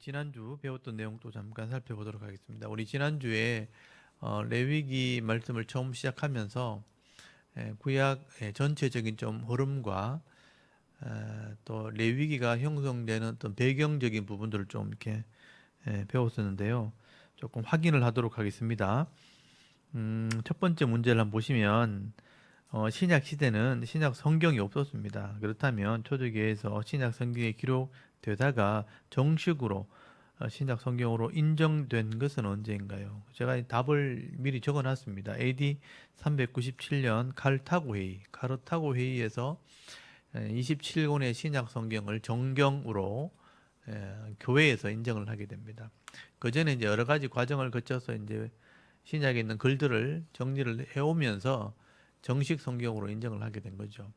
지난주 배웠던 내용 또 잠깐 살펴보도록 하겠습니다. 우리 지난주에 레위기 말씀을 처음 시작하면서 구약 전체적인 좀 흐름과 또 레위기가 형성되는 어떤 배경적인 부분들을 좀 이렇게 배웠었는데요. 조금 확인을 하도록 하겠습니다. 첫 번째 문제를 한번 보시면 신약 시대는 신약 성경이 없었습니다. 그렇다면 초대교회에서 신약 성경이 기록되다가 정식으로 신약 성경으로 인정된 것은 언제인가요? 제가 답을 미리 적어놨습니다. AD 397년 카르타고 회의에서 27권의 신약 성경을 정경으로 교회에서 인정을 하게 됩니다. 그 전에 이제 여러 가지 과정을 거쳐서 이제 신약에 있는 글들을 정리를 해오면서 정식 성경으로 인정을 하게 된 거죠.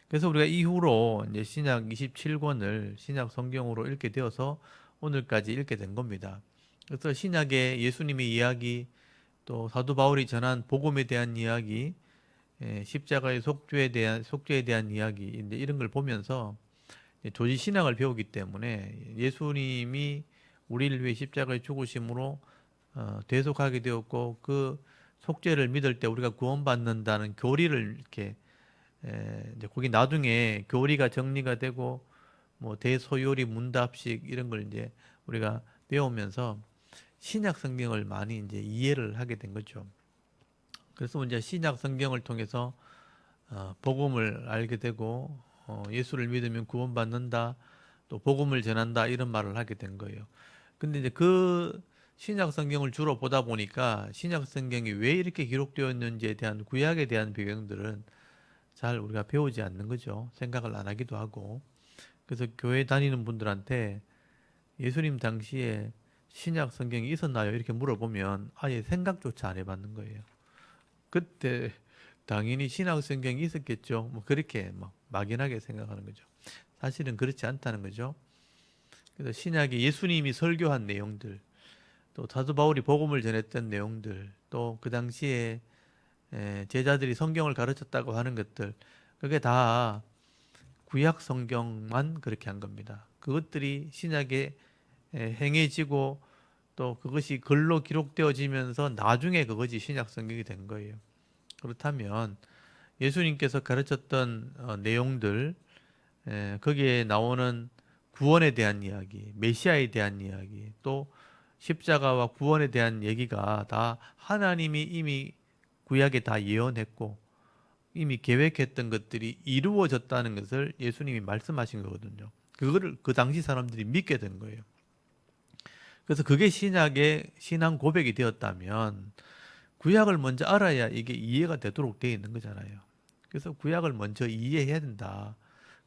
그래서 우리가 이후로 이제 신약 27권을 신약 성경으로 읽게 되어서 오늘까지 읽게 된 겁니다. 그래서 신약의 예수님의 이야기, 또 사도 바울이 전한 복음에 대한 이야기, 십자가의 속죄에 대한 이야기, 이제 이런 걸 보면서 조지 신학을 배우기 때문에 예수님이 우리를 위해 십자가에 죽으심으로 대속하게 되었고 그 속죄를 믿을 때 우리가 구원받는다는 교리를 이렇게 이제 거기 나중에 교리가 정리가 되고 뭐 대소요리 문답식 이런 걸 이제 우리가 배우면서 신약 성경을 많이 이제 이해를 하게 된 거죠. 그래서 이제 신약 성경을 통해서 복음을 알게 되고 예수를 믿으면 구원받는다, 또 복음을 전한다 이런 말을 하게 된 거예요. 근데 이제 그 신약 성경을 주로 보다 보니까 신약 성경이 왜 이렇게 기록되어 있는지에 대한 구약에 대한 배경들은 잘 우리가 배우지 않는 거죠. 생각을 안 하기도 하고. 그래서 교회 다니는 분들한테 예수님 당시에 신약 성경이 있었나요? 이렇게 물어보면 아예 생각조차 안 해봤는 거예요. 그때 당연히 신약 성경이 있었겠죠. 뭐 그렇게 막 막연하게 생각하는 거죠. 사실은 그렇지 않다는 거죠. 그래서 신약에 예수님이 설교한 내용들, 또 사도 바울이 복음을 전했던 내용들, 또 그 당시에 제자들이 성경을 가르쳤다고 하는 것들, 그게 다 구약 성경만 그렇게 한 겁니다. 그것들이 신약에 행해지고 또 그것이 글로 기록되어지면서 나중에 그것이 신약 성경이 된 거예요. 그렇다면 예수님께서 가르쳤던 내용들, 거기에 나오는 구원에 대한 이야기, 메시아에 대한 이야기, 또 십자가와 구원에 대한 얘기가 다 하나님이 이미 구약에 다 예언했고 이미 계획했던 것들이 이루어졌다는 것을 예수님이 말씀하신 거거든요. 그거를 그 당시 사람들이 믿게 된 거예요. 그래서 그게 신약의 신앙 고백이 되었다면 구약을 먼저 알아야 이게 이해가 되도록 되어 있는 거잖아요. 그래서 구약을 먼저 이해해야 된다.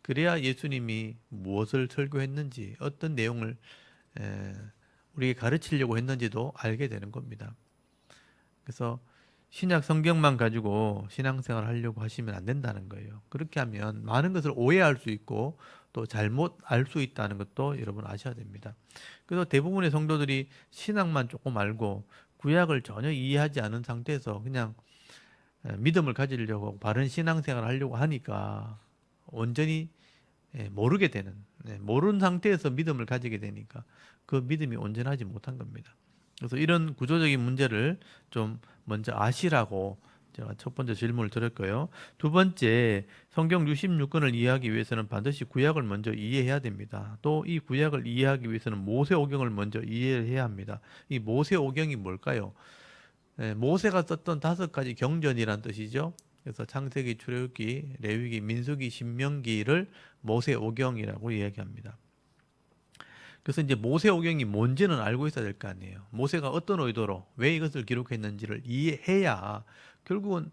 그래야 예수님이 무엇을 설교했는지, 어떤 내용을 우리에게 가르치려고 했는지도 알게 되는 겁니다. 그래서 신약 성경만 가지고 신앙생활 하려고 하시면 안 된다는 거예요. 그렇게 하면 많은 것을 오해할 수 있고 또 잘못 알 수 있다는 것도 여러분 아셔야 됩니다. 그래서 대부분의 성도들이 신학만 조금 알고 구약을 전혀 이해하지 않은 상태에서 그냥 믿음을 가지려고 하고 바른 신앙생활을 하려고 하니까 온전히 모르게 되는, 모르는 상태에서 믿음을 가지게 되니까 그 믿음이 온전하지 못한 겁니다. 그래서 이런 구조적인 문제를 좀 먼저 아시라고 제가 첫 번째 질문을 드렸고요. 두 번째, 성경 66권을 이해하기 위해서는 반드시 구약을 먼저 이해해야 됩니다. 또 이 구약을 이해하기 위해서는 모세오경을 먼저 이해해야 합니다. 이 모세오경이 뭘까요? 모세가 썼던 5가지 경전이란 뜻이죠. 그래서 창세기, 출애굽기, 레위기, 민수기, 신명기를 모세오경이라고 이야기합니다. 그래서 이제 모세오경이 뭔지는 알고 있어야 될 거 아니에요. 모세가 어떤 의도로 왜 이것을 기록했는지를 이해해야 결국은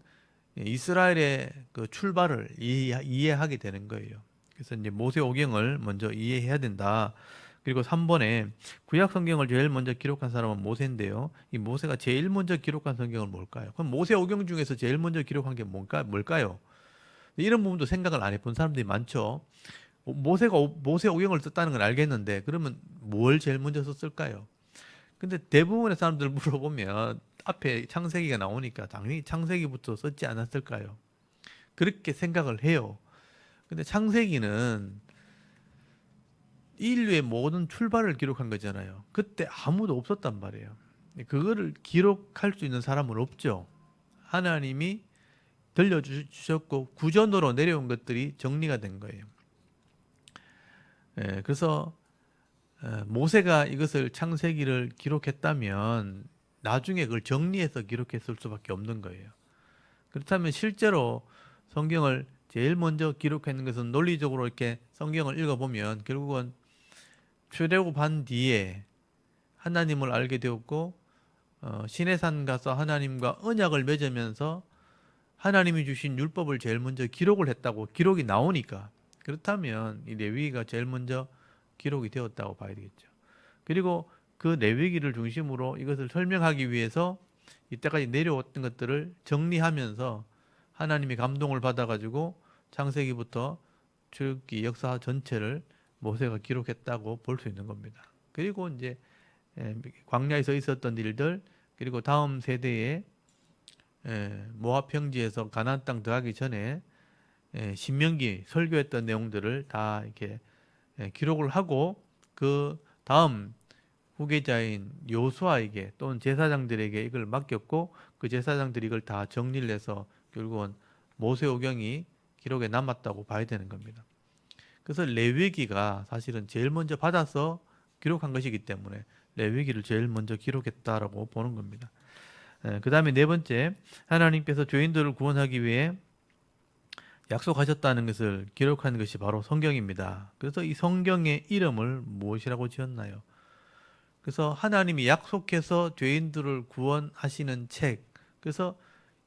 이스라엘의 그 출발을 이해하게 되는 거예요. 그래서 이제 모세오경을 먼저 이해해야 된다. 그리고 3번에 구약 성경을 제일 먼저 기록한 사람은 모세인데요. 이 모세가 제일 먼저 기록한 성경은 뭘까요? 그럼 모세오경 중에서 제일 먼저 기록한 게 뭘까요? 이런 부분도 생각을 안 해본 사람들이 많죠. 모세가 모세오경을 썼다는 건 알겠는데 그러면 뭘 제일 먼저 썼을까요? 근데 대부분의 사람들 물어보면 앞에 창세기가 나오니까 당연히 창세기부터 썼지 않았을까요? 그렇게 생각을 해요. 근데 창세기는 인류의 모든 출발을 기록한 거잖아요. 그때 아무도 없었단 말이에요. 그거를 기록할 수 있는 사람은 없죠. 하나님이 들려주셨고 구전으로 내려온 것들이 정리가 된 거예요. 그래서 모세가 이것을 창세기를 기록했다면 나중에 그걸 정리해서 기록했을 수밖에 없는 거예요. 그렇다면 실제로 성경을 제일 먼저 기록하는 것은 논리적으로 이렇게 성경을 읽어보면 결국은 출애굽한 뒤에 하나님을 알게 되었고 시내산 가서 하나님과 언약을 맺으면서 하나님이 주신 율법을 제일 먼저 기록을 했다고 기록이 나오니까 그렇다면 이 레위기가 제일 먼저 기록이 되었다고 봐야 되겠죠. 그리고 그 레위기를 중심으로 이것을 설명하기 위해서 이때까지 내려왔던 것들을 정리하면서 하나님이 감동을 받아가지고 창세기부터 출애굽기 역사 전체를 모세가 기록했다고 볼 수 있는 겁니다. 그리고 이제 광야에서 있었던 일들 그리고 다음 세대에 모압 평지에서 가나안 땅 들어가기 전에 신명기 설교했던 내용들을 다 이렇게 기록을 하고 그 다음 후계자인 여호수아에게 또는 제사장들에게 이걸 맡겼고 그 제사장들이 이걸 다 정리를 해서 결국은 모세오경이 기록에 남았다고 봐야 되는 겁니다. 그래서 레위기가 사실은 제일 먼저 받아서 기록한 것이기 때문에 레위기를 제일 먼저 기록했다라고 보는 겁니다. 그 다음에 네 번째, 하나님께서 죄인들을 구원하기 위해 약속하셨다는 것을 기록한 것이 바로 성경입니다. 그래서 이 성경의 이름을 무엇이라고 지었나요? 그래서 하나님이 약속해서 죄인들을 구원하시는 책, 그래서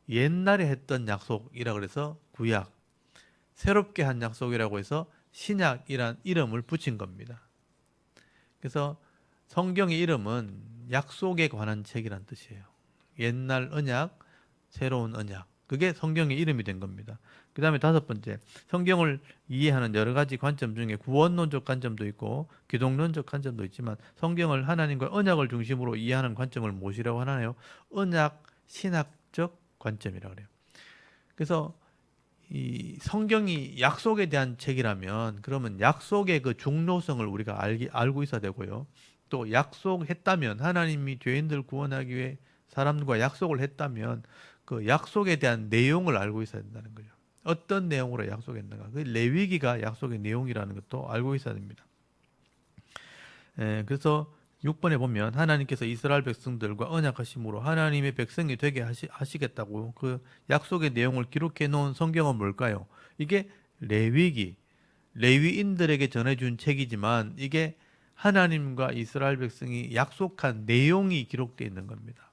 옛날에 했던 약속이라고 해서 구약, 새롭게 한 약속이라고 해서 신약이란 이름을 붙인 겁니다. 그래서 성경의 이름은 약속에 관한 책이란 뜻이에요. 옛날 언약, 새로운 언약. 그게 성경의 이름이 된 겁니다. 그 다음에 다섯 번째, 성경을 이해하는 여러 가지 관점 중에 구원론적 관점도 있고 기독론적 관점도 있지만 성경을 하나님과 언약을 중심으로 이해하는 관점을 무엇이라고 하나요? 언약 신학적 관점이라고 그래요. 그래서 이 성경이 약속에 대한 책이라면 그러면 약속의 그 중요성을 우리가 알고 있어야 되고요. 또 약속했다면 하나님이 죄인들 구원하기 위해 사람과 약속을 했다면 그 약속에 대한 내용을 알고 있어야 된다는 거죠. 어떤 내용으로 약속했는가. 그 레위기가 약속의 내용이라는 것도 알고 있어야 됩니다. 그래서 6번에 보면 하나님께서 이스라엘 백성들과 언약하심으로 하나님의 백성이 되게 하시겠다고 그 약속의 내용을 기록해 놓은 성경은 뭘까요? 이게 레위기, 레위인들에게 전해준 책이지만 이게 하나님과 이스라엘 백성이 약속한 내용이 기록되어 있는 겁니다.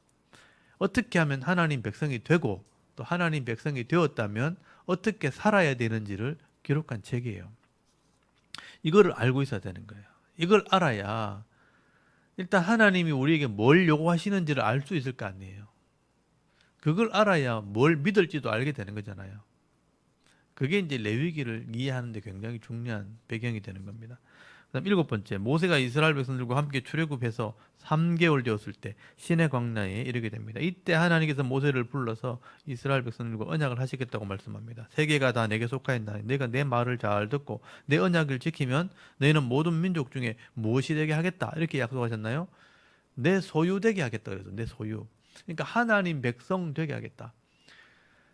어떻게 하면 하나님 백성이 되고 또 하나님 백성이 되었다면 어떻게 살아야 되는지를 기록한 책이에요. 이거를 알고 있어야 되는 거예요. 이걸 알아야 일단 하나님이 우리에게 뭘 요구하시는지를 알 수 있을 거 아니에요. 그걸 알아야 뭘 믿을지도 알게 되는 거잖아요. 그게 이제 레위기를 이해하는 데 굉장히 중요한 배경이 되는 겁니다. 그다음 일곱 번째, 모세가 이스라엘 백성들과 함께 출애굽해서 3개월 되었을 때 시내 광야에 이르게 됩니다. 이때 하나님께서 모세를 불러서 이스라엘 백성들과 언약을 하시겠다고 말씀합니다. 세계가 다 내게 속하였나니 내가 내 말을 잘 듣고 내 언약을 지키면 너희는 모든 민족 중에 무엇이 되게 하겠다. 이렇게 약속하셨나요? 내 소유 되게 하겠다 그래서 내 소유. 그러니까 하나님 백성 되게 하겠다.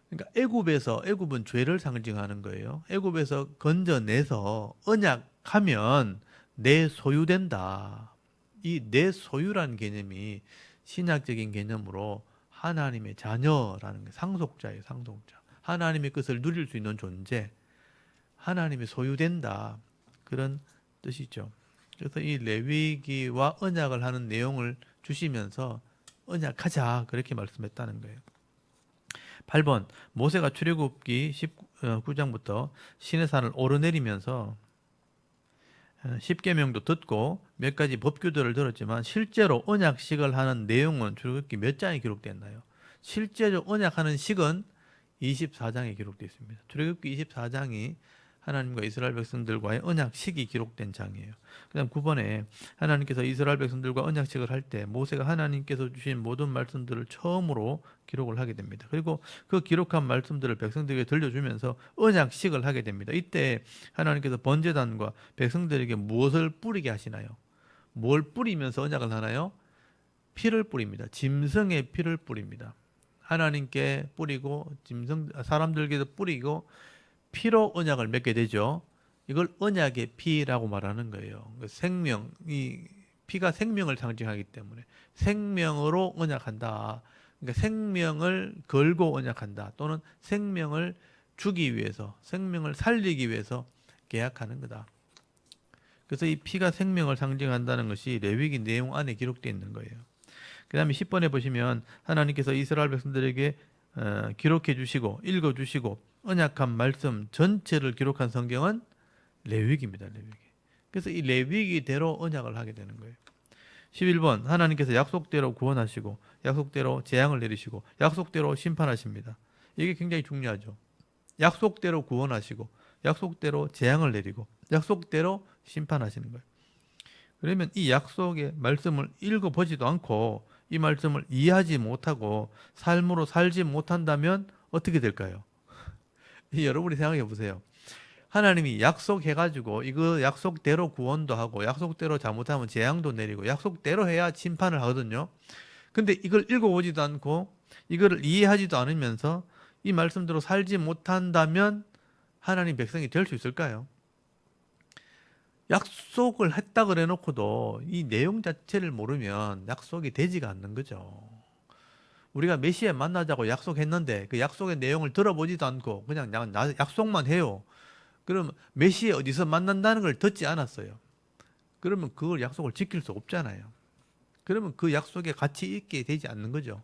그러니까 애굽은 죄를 상징하는 거예요. 애굽에서 건져내서 언약하면 내 소유된다. 이 내 소유라는 개념이 신학적인 개념으로 하나님의 자녀라는 게 상속자예요, 상속자. 하나님의 것을 누릴 수 있는 존재, 하나님의 소유된다. 그런 뜻이죠. 그래서 이 레위기와 언약을 하는 내용을 주시면서 언약하자 그렇게 말씀했다는 거예요. 8번 모세가 출애굽기 19장부터 시내산을 오르내리면서 10계명도 듣고 몇 가지 법규들을 들었지만 실제로 언약식을 하는 내용은 출애굽기 몇 장에 기록됐나요? 실제로 언약하는 식은 24장에 기록되어 있습니다. 출애굽기 24장이 하나님과 이스라엘 백성들과의 언약식이 기록된 장이에요. 그다음 9번에 하나님께서 이스라엘 백성들과 언약식을 할 때 모세가 하나님께서 주신 모든 말씀들을 처음으로 기록을 하게 됩니다. 그리고 그 기록한 말씀들을 백성들에게 들려주면서 언약식을 하게 됩니다. 이때 하나님께서 번제단과 백성들에게 무엇을 뿌리게 하시나요? 뭘 뿌리면서 언약을 하나요? 피를 뿌립니다. 짐승의 피를 뿌립니다. 하나님께 뿌리고 사람들에게도 뿌리고 피로 언약을 맺게 되죠. 이걸 언약의 피라고 말하는 거예요. 생명, 이 피가 생명을 상징하기 때문에 생명으로 언약한다. 그러니까 생명을 걸고 언약한다. 또는 생명을 주기 위해서, 생명을 살리기 위해서 계약하는 거다. 그래서 이 피가 생명을 상징한다는 것이 레위기 내용 안에 기록되어 있는 거예요. 그 다음에 10번에 보시면 하나님께서 이스라엘 백성들에게 기록해 주시고 읽어 주시고 언약한 말씀 전체를 기록한 성경은 레위기입니다. 레위기. 그래서 이 레위기대로 언약을 하게 되는 거예요. 11번 하나님께서 약속대로 구원하시고 약속대로 재앙을 내리시고 약속대로 심판하십니다. 이게 굉장히 중요하죠. 약속대로 구원하시고 약속대로 재앙을 내리고 약속대로 심판하시는 거예요. 그러면 이 약속의 말씀을 읽어보지도 않고 이 말씀을 이해하지 못하고 삶으로 살지 못한다면 어떻게 될까요? 여러분이 생각해 보세요. 하나님이 약속해가지고 이거 약속대로 구원도 하고 약속대로 잘못하면 재앙도 내리고 약속대로 해야 심판을 하거든요. 근데 이걸 읽어보지도 않고 이거를 이해하지도 않으면서 이 말씀대로 살지 못한다면 하나님 백성이 될 수 있을까요? 약속을 했다 그래 놓고도 이 내용 자체를 모르면 약속이 되지가 않는 거죠. 우리가 메시아 만나자고 약속했는데 그 약속의 내용을 들어보지도 않고 그냥 약속만 해요. 그러면 메시아 어디서 만난다는 걸 듣지 않았어요. 그러면 그걸 약속을 지킬 수 없잖아요. 그러면 그 약속에 가치 있게 되지 않는 거죠.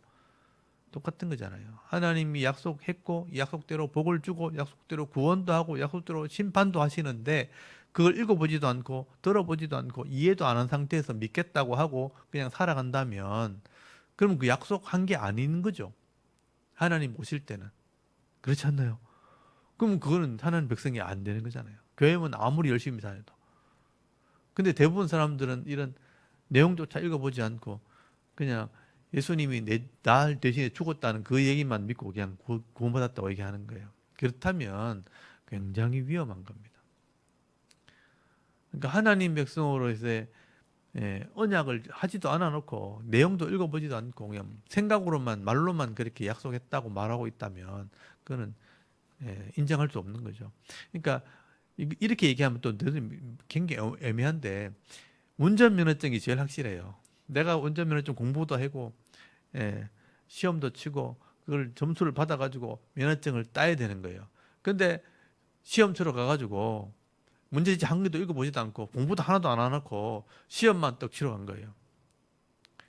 똑같은 거잖아요. 하나님이 약속했고 약속대로 복을 주고 약속대로 구원도 하고 약속대로 심판도 하시는데 그걸 읽어보지도 않고 들어보지도 않고 이해도 안 한 상태에서 믿겠다고 하고 그냥 살아간다면 그럼 그 약속한 게 아닌 거죠. 하나님 오실 때는. 그렇지 않나요? 그럼 그거는 하나님 백성이 안 되는 거잖아요. 교회는 아무리 열심히 다녀도. 근데 대부분 사람들은 이런 내용조차 읽어보지 않고 그냥 예수님이 나 대신에 죽었다는 그 얘기만 믿고 그냥 구원받았다고 얘기하는 거예요. 그렇다면 굉장히 위험한 겁니다. 그러니까 하나님 백성으로서의 언약을 하지도 않아 놓고 내용도 읽어보지도 않고 그냥 생각으로만 말로만 그렇게 약속했다고 말하고 있다면 그거는 인정할 수 없는 거죠. 그러니까 이렇게 얘기하면 또 굉장히 애매한데 운전면허증이 제일 확실해요. 내가 운전면허증 공부도 하고 시험도 치고 그걸 점수를 받아가지고 면허증을 따야 되는 거예요. 근데 시험 치러 가가지고 문제지 한 개도 읽어보지도 않고 공부도 하나도 안 해놓고 시험만 떡 치러 간 거예요.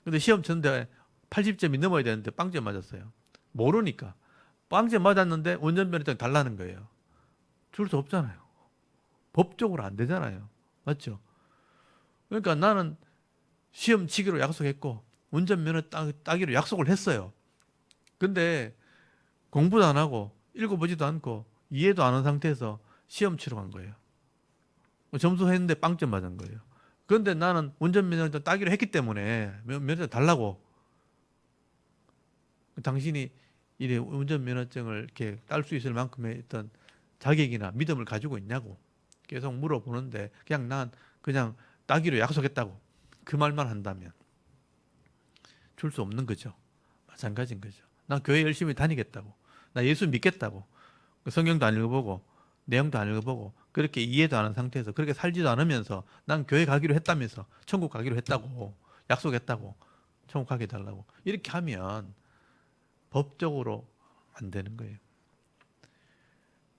근데 시험 쳤는데 80점이 넘어야 되는데 빵점 맞았어요. 모르니까. 빵점 맞았는데 운전면허증 달라는 거예요. 줄 수 없잖아요. 법적으로 안 되잖아요. 맞죠? 그러니까 나는 시험 치기로 약속했고 운전면허 따기로 약속을 했어요. 근데 공부도 안 하고 읽어보지도 않고 이해도 안 한 상태에서 시험 치러 간 거예요. 점수 했는데 빵점 맞은 거예요. 그런데 나는 운전면허 따기로 했기 때문에 면허 달라고. 당신이 이래 운전면허증을 이렇게 딸 수 있을 만큼의 어떤 자격이나 믿음을 가지고 있냐고 계속 물어보는데 그냥 난 그냥 따기로 약속했다고 그 말만 한다면 줄 수 없는 거죠. 마찬가지인 거죠. 난 교회 열심히 다니겠다고. 나 예수 믿겠다고. 성경도 안 읽어보고 내용도 안 읽어보고 그렇게 이해도 안 한 상태에서 그렇게 살지도 않으면서 난 교회 가기로 했다면서 천국 가기로 했다고 약속했다고 천국 가게 해달라고 이렇게 하면 법적으로 안 되는 거예요.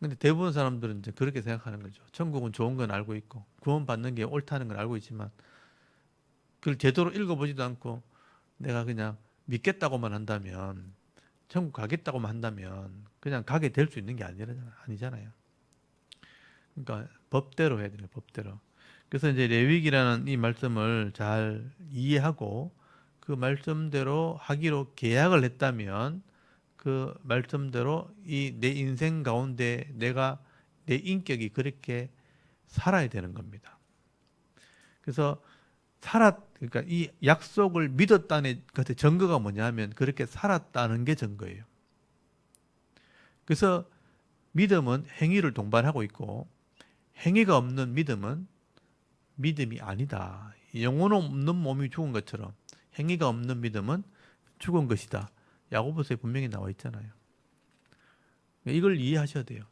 근데 대부분 사람들은 이제 그렇게 생각하는 거죠. 천국은 좋은 건 알고 있고 구원 받는 게 옳다는 건 알고 있지만 그걸 제대로 읽어보지도 않고 내가 그냥 믿겠다고만 한다면 천국 가겠다고만 한다면 그냥 가게 될 수 있는 게 아니잖아요. 그러니까 법대로 해야 돼요. 법대로. 그래서 이제 레위기라는 이 말씀을 잘 이해하고 그 말씀대로 하기로 계약을 했다면 그 말씀대로 이 내 인생 가운데 내가 내 인격이 그렇게 살아야 되는 겁니다. 그래서 그러니까 이 약속을 믿었다는 것의 증거가 뭐냐면 그렇게 살았다는 게 증거예요. 그래서 믿음은 행위를 동반하고 있고 행위가 없는 믿음은 믿음이 아니다. 영혼 없는 몸이 죽은 것처럼 행위가 없는 믿음은 죽은 것이다. 야고보서에 분명히 나와 있잖아요. 이걸 이해하셔야 돼요.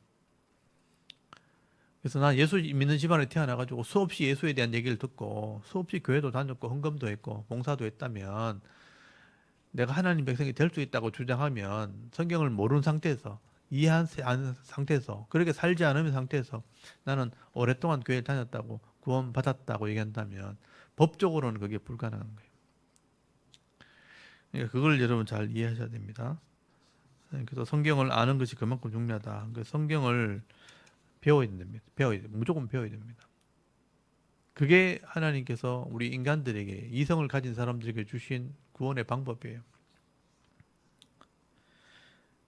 그래서 난 예수 믿는 집안에 태어나가지고 수없이 예수에 대한 얘기를 듣고 수없이 교회도 다녔고 헌금도 했고 봉사도 했다면 내가 하나님 백성이 될 수 있다고 주장하면 성경을 모르는 상태에서 이해한 상태에서 그렇게 살지 않은 상태에서 나는 오랫동안 교회 다녔다고 구원 받았다고 얘기한다면 법적으로는 그게 불가능한 거예요. 그러니까 그걸 여러분 잘 이해하셔야 됩니다. 그래서 성경을 아는 것이 그만큼 중요하다. 그 성경을 배워야 됩니다. 무조건 배워야 됩니다. 그게 하나님께서 우리 인간들에게 이성을 가진 사람들에게 주신 구원의 방법이에요.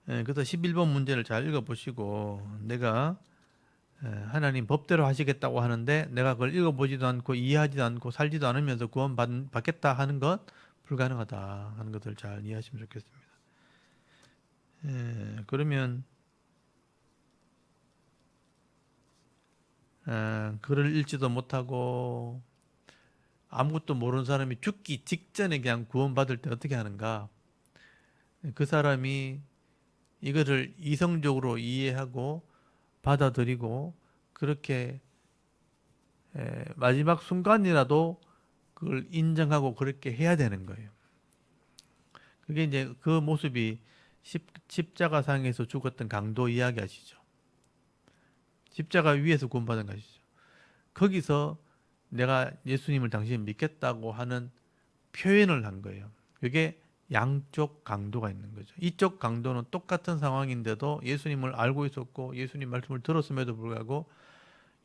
그래서 11번 문제를 잘 읽어보시고 내가 하나님 법대로 하시겠다고 하는데 내가 그걸 읽어보지도 않고 이해하지도 않고 살지도 않으면서 구원 받겠다 하는 것 불가능하다 하는 것을 잘 이해하시면 좋겠습니다. 그러면 글을 읽지도 못하고 아무것도 모르는 사람이 죽기 직전에 그냥 구원받을 때 어떻게 하는가? 그 사람이 이거를 이성적으로 이해하고 받아들이고 그렇게 마지막 순간이라도 그걸 인정하고 그렇게 해야 되는 거예요. 그게 이제 그 모습이 십자가상에서 죽었던 강도 이야기 아시죠? 십자가 위에서 구원받은 것이죠. 거기서 내가 예수님을 당신이 믿겠다고 하는 표현을 한 거예요. 그게 양쪽 강도가 있는 거죠. 이쪽 강도는 똑같은 상황인데도 예수님을 알고 있었고 예수님 말씀을 들었음에도 불구하고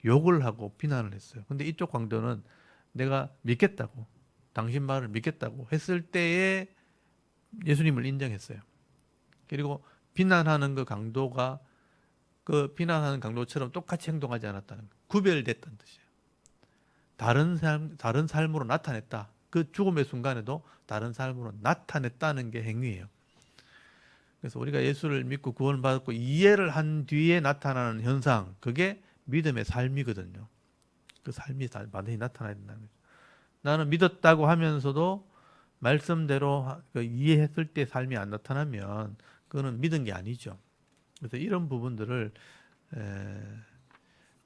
욕을 하고 비난을 했어요. 근데 이쪽 강도는 내가 믿겠다고 당신 말을 믿겠다고 했을 때에 예수님을 인정했어요. 그리고 비난하는 그 강도가 그 비난하는 강도처럼 똑같이 행동하지 않았다는 거. 구별됐다는 뜻이에요. 다른 삶으로 나타냈다. 그 죽음의 순간에도 다른 삶으로 나타냈다는 게 행위예요. 그래서 우리가 예수를 믿고 구원을 받았고 이해를 한 뒤에 나타나는 현상, 그게 믿음의 삶이거든요. 그 삶이 반드시 나타나야 된다는 거죠. 나는 믿었다고 하면서도 말씀대로 이해했을 때 삶이 안 나타나면 그거는 믿은 게 아니죠. 그래서 이런 부분들을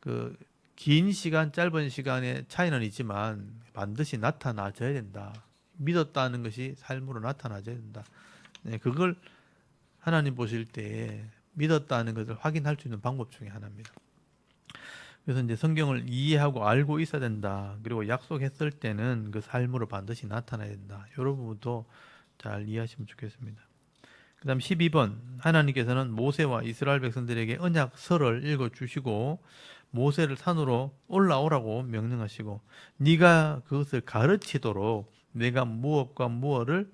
그 긴 시간, 짧은 시간의 차이는 있지만 반드시 나타나줘야 된다. 믿었다는 것이 삶으로 나타나줘야 된다. 그걸 하나님 보실 때 믿었다는 것을 확인할 수 있는 방법 중에 하나입니다. 그래서 이제 성경을 이해하고 알고 있어야 된다. 그리고 약속했을 때는 그 삶으로 반드시 나타나야 된다. 이런 부분도 잘 이해하시면 좋겠습니다. 그 다음 12번 하나님께서는 모세와 이스라엘 백성들에게 언약서를 읽어주시고 모세를 산으로 올라오라고 명령하시고 네가 그것을 가르치도록 내가 무엇과 무엇을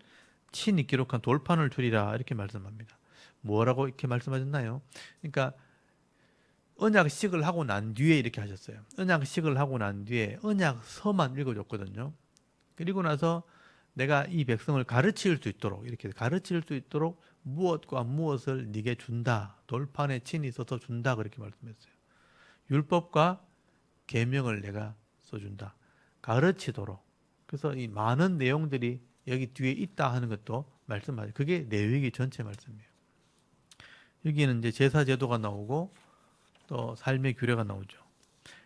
친히 기록한 돌판을 주리라 이렇게 말씀합니다. 뭐라고 이렇게 말씀하셨나요? 그러니까 언약식을 하고 난 뒤에 이렇게 하셨어요. 언약식을 하고 난 뒤에 언약서만 읽어줬거든요. 그리고 나서 내가 이 백성을 가르칠 수 있도록 이렇게 가르칠 수 있도록 무엇과 무엇을 네게 준다. 돌판에 친히 써서 준다. 그렇게 말씀했어요. 율법과 계명을 내가 써준다. 가르치도록. 그래서 이 많은 내용들이 여기 뒤에 있다 하는 것도 말씀하죠. 그게 레위기 전체 말씀이에요. 여기는 이제 제사 제도가 나오고 또 삶의 규례가 나오죠.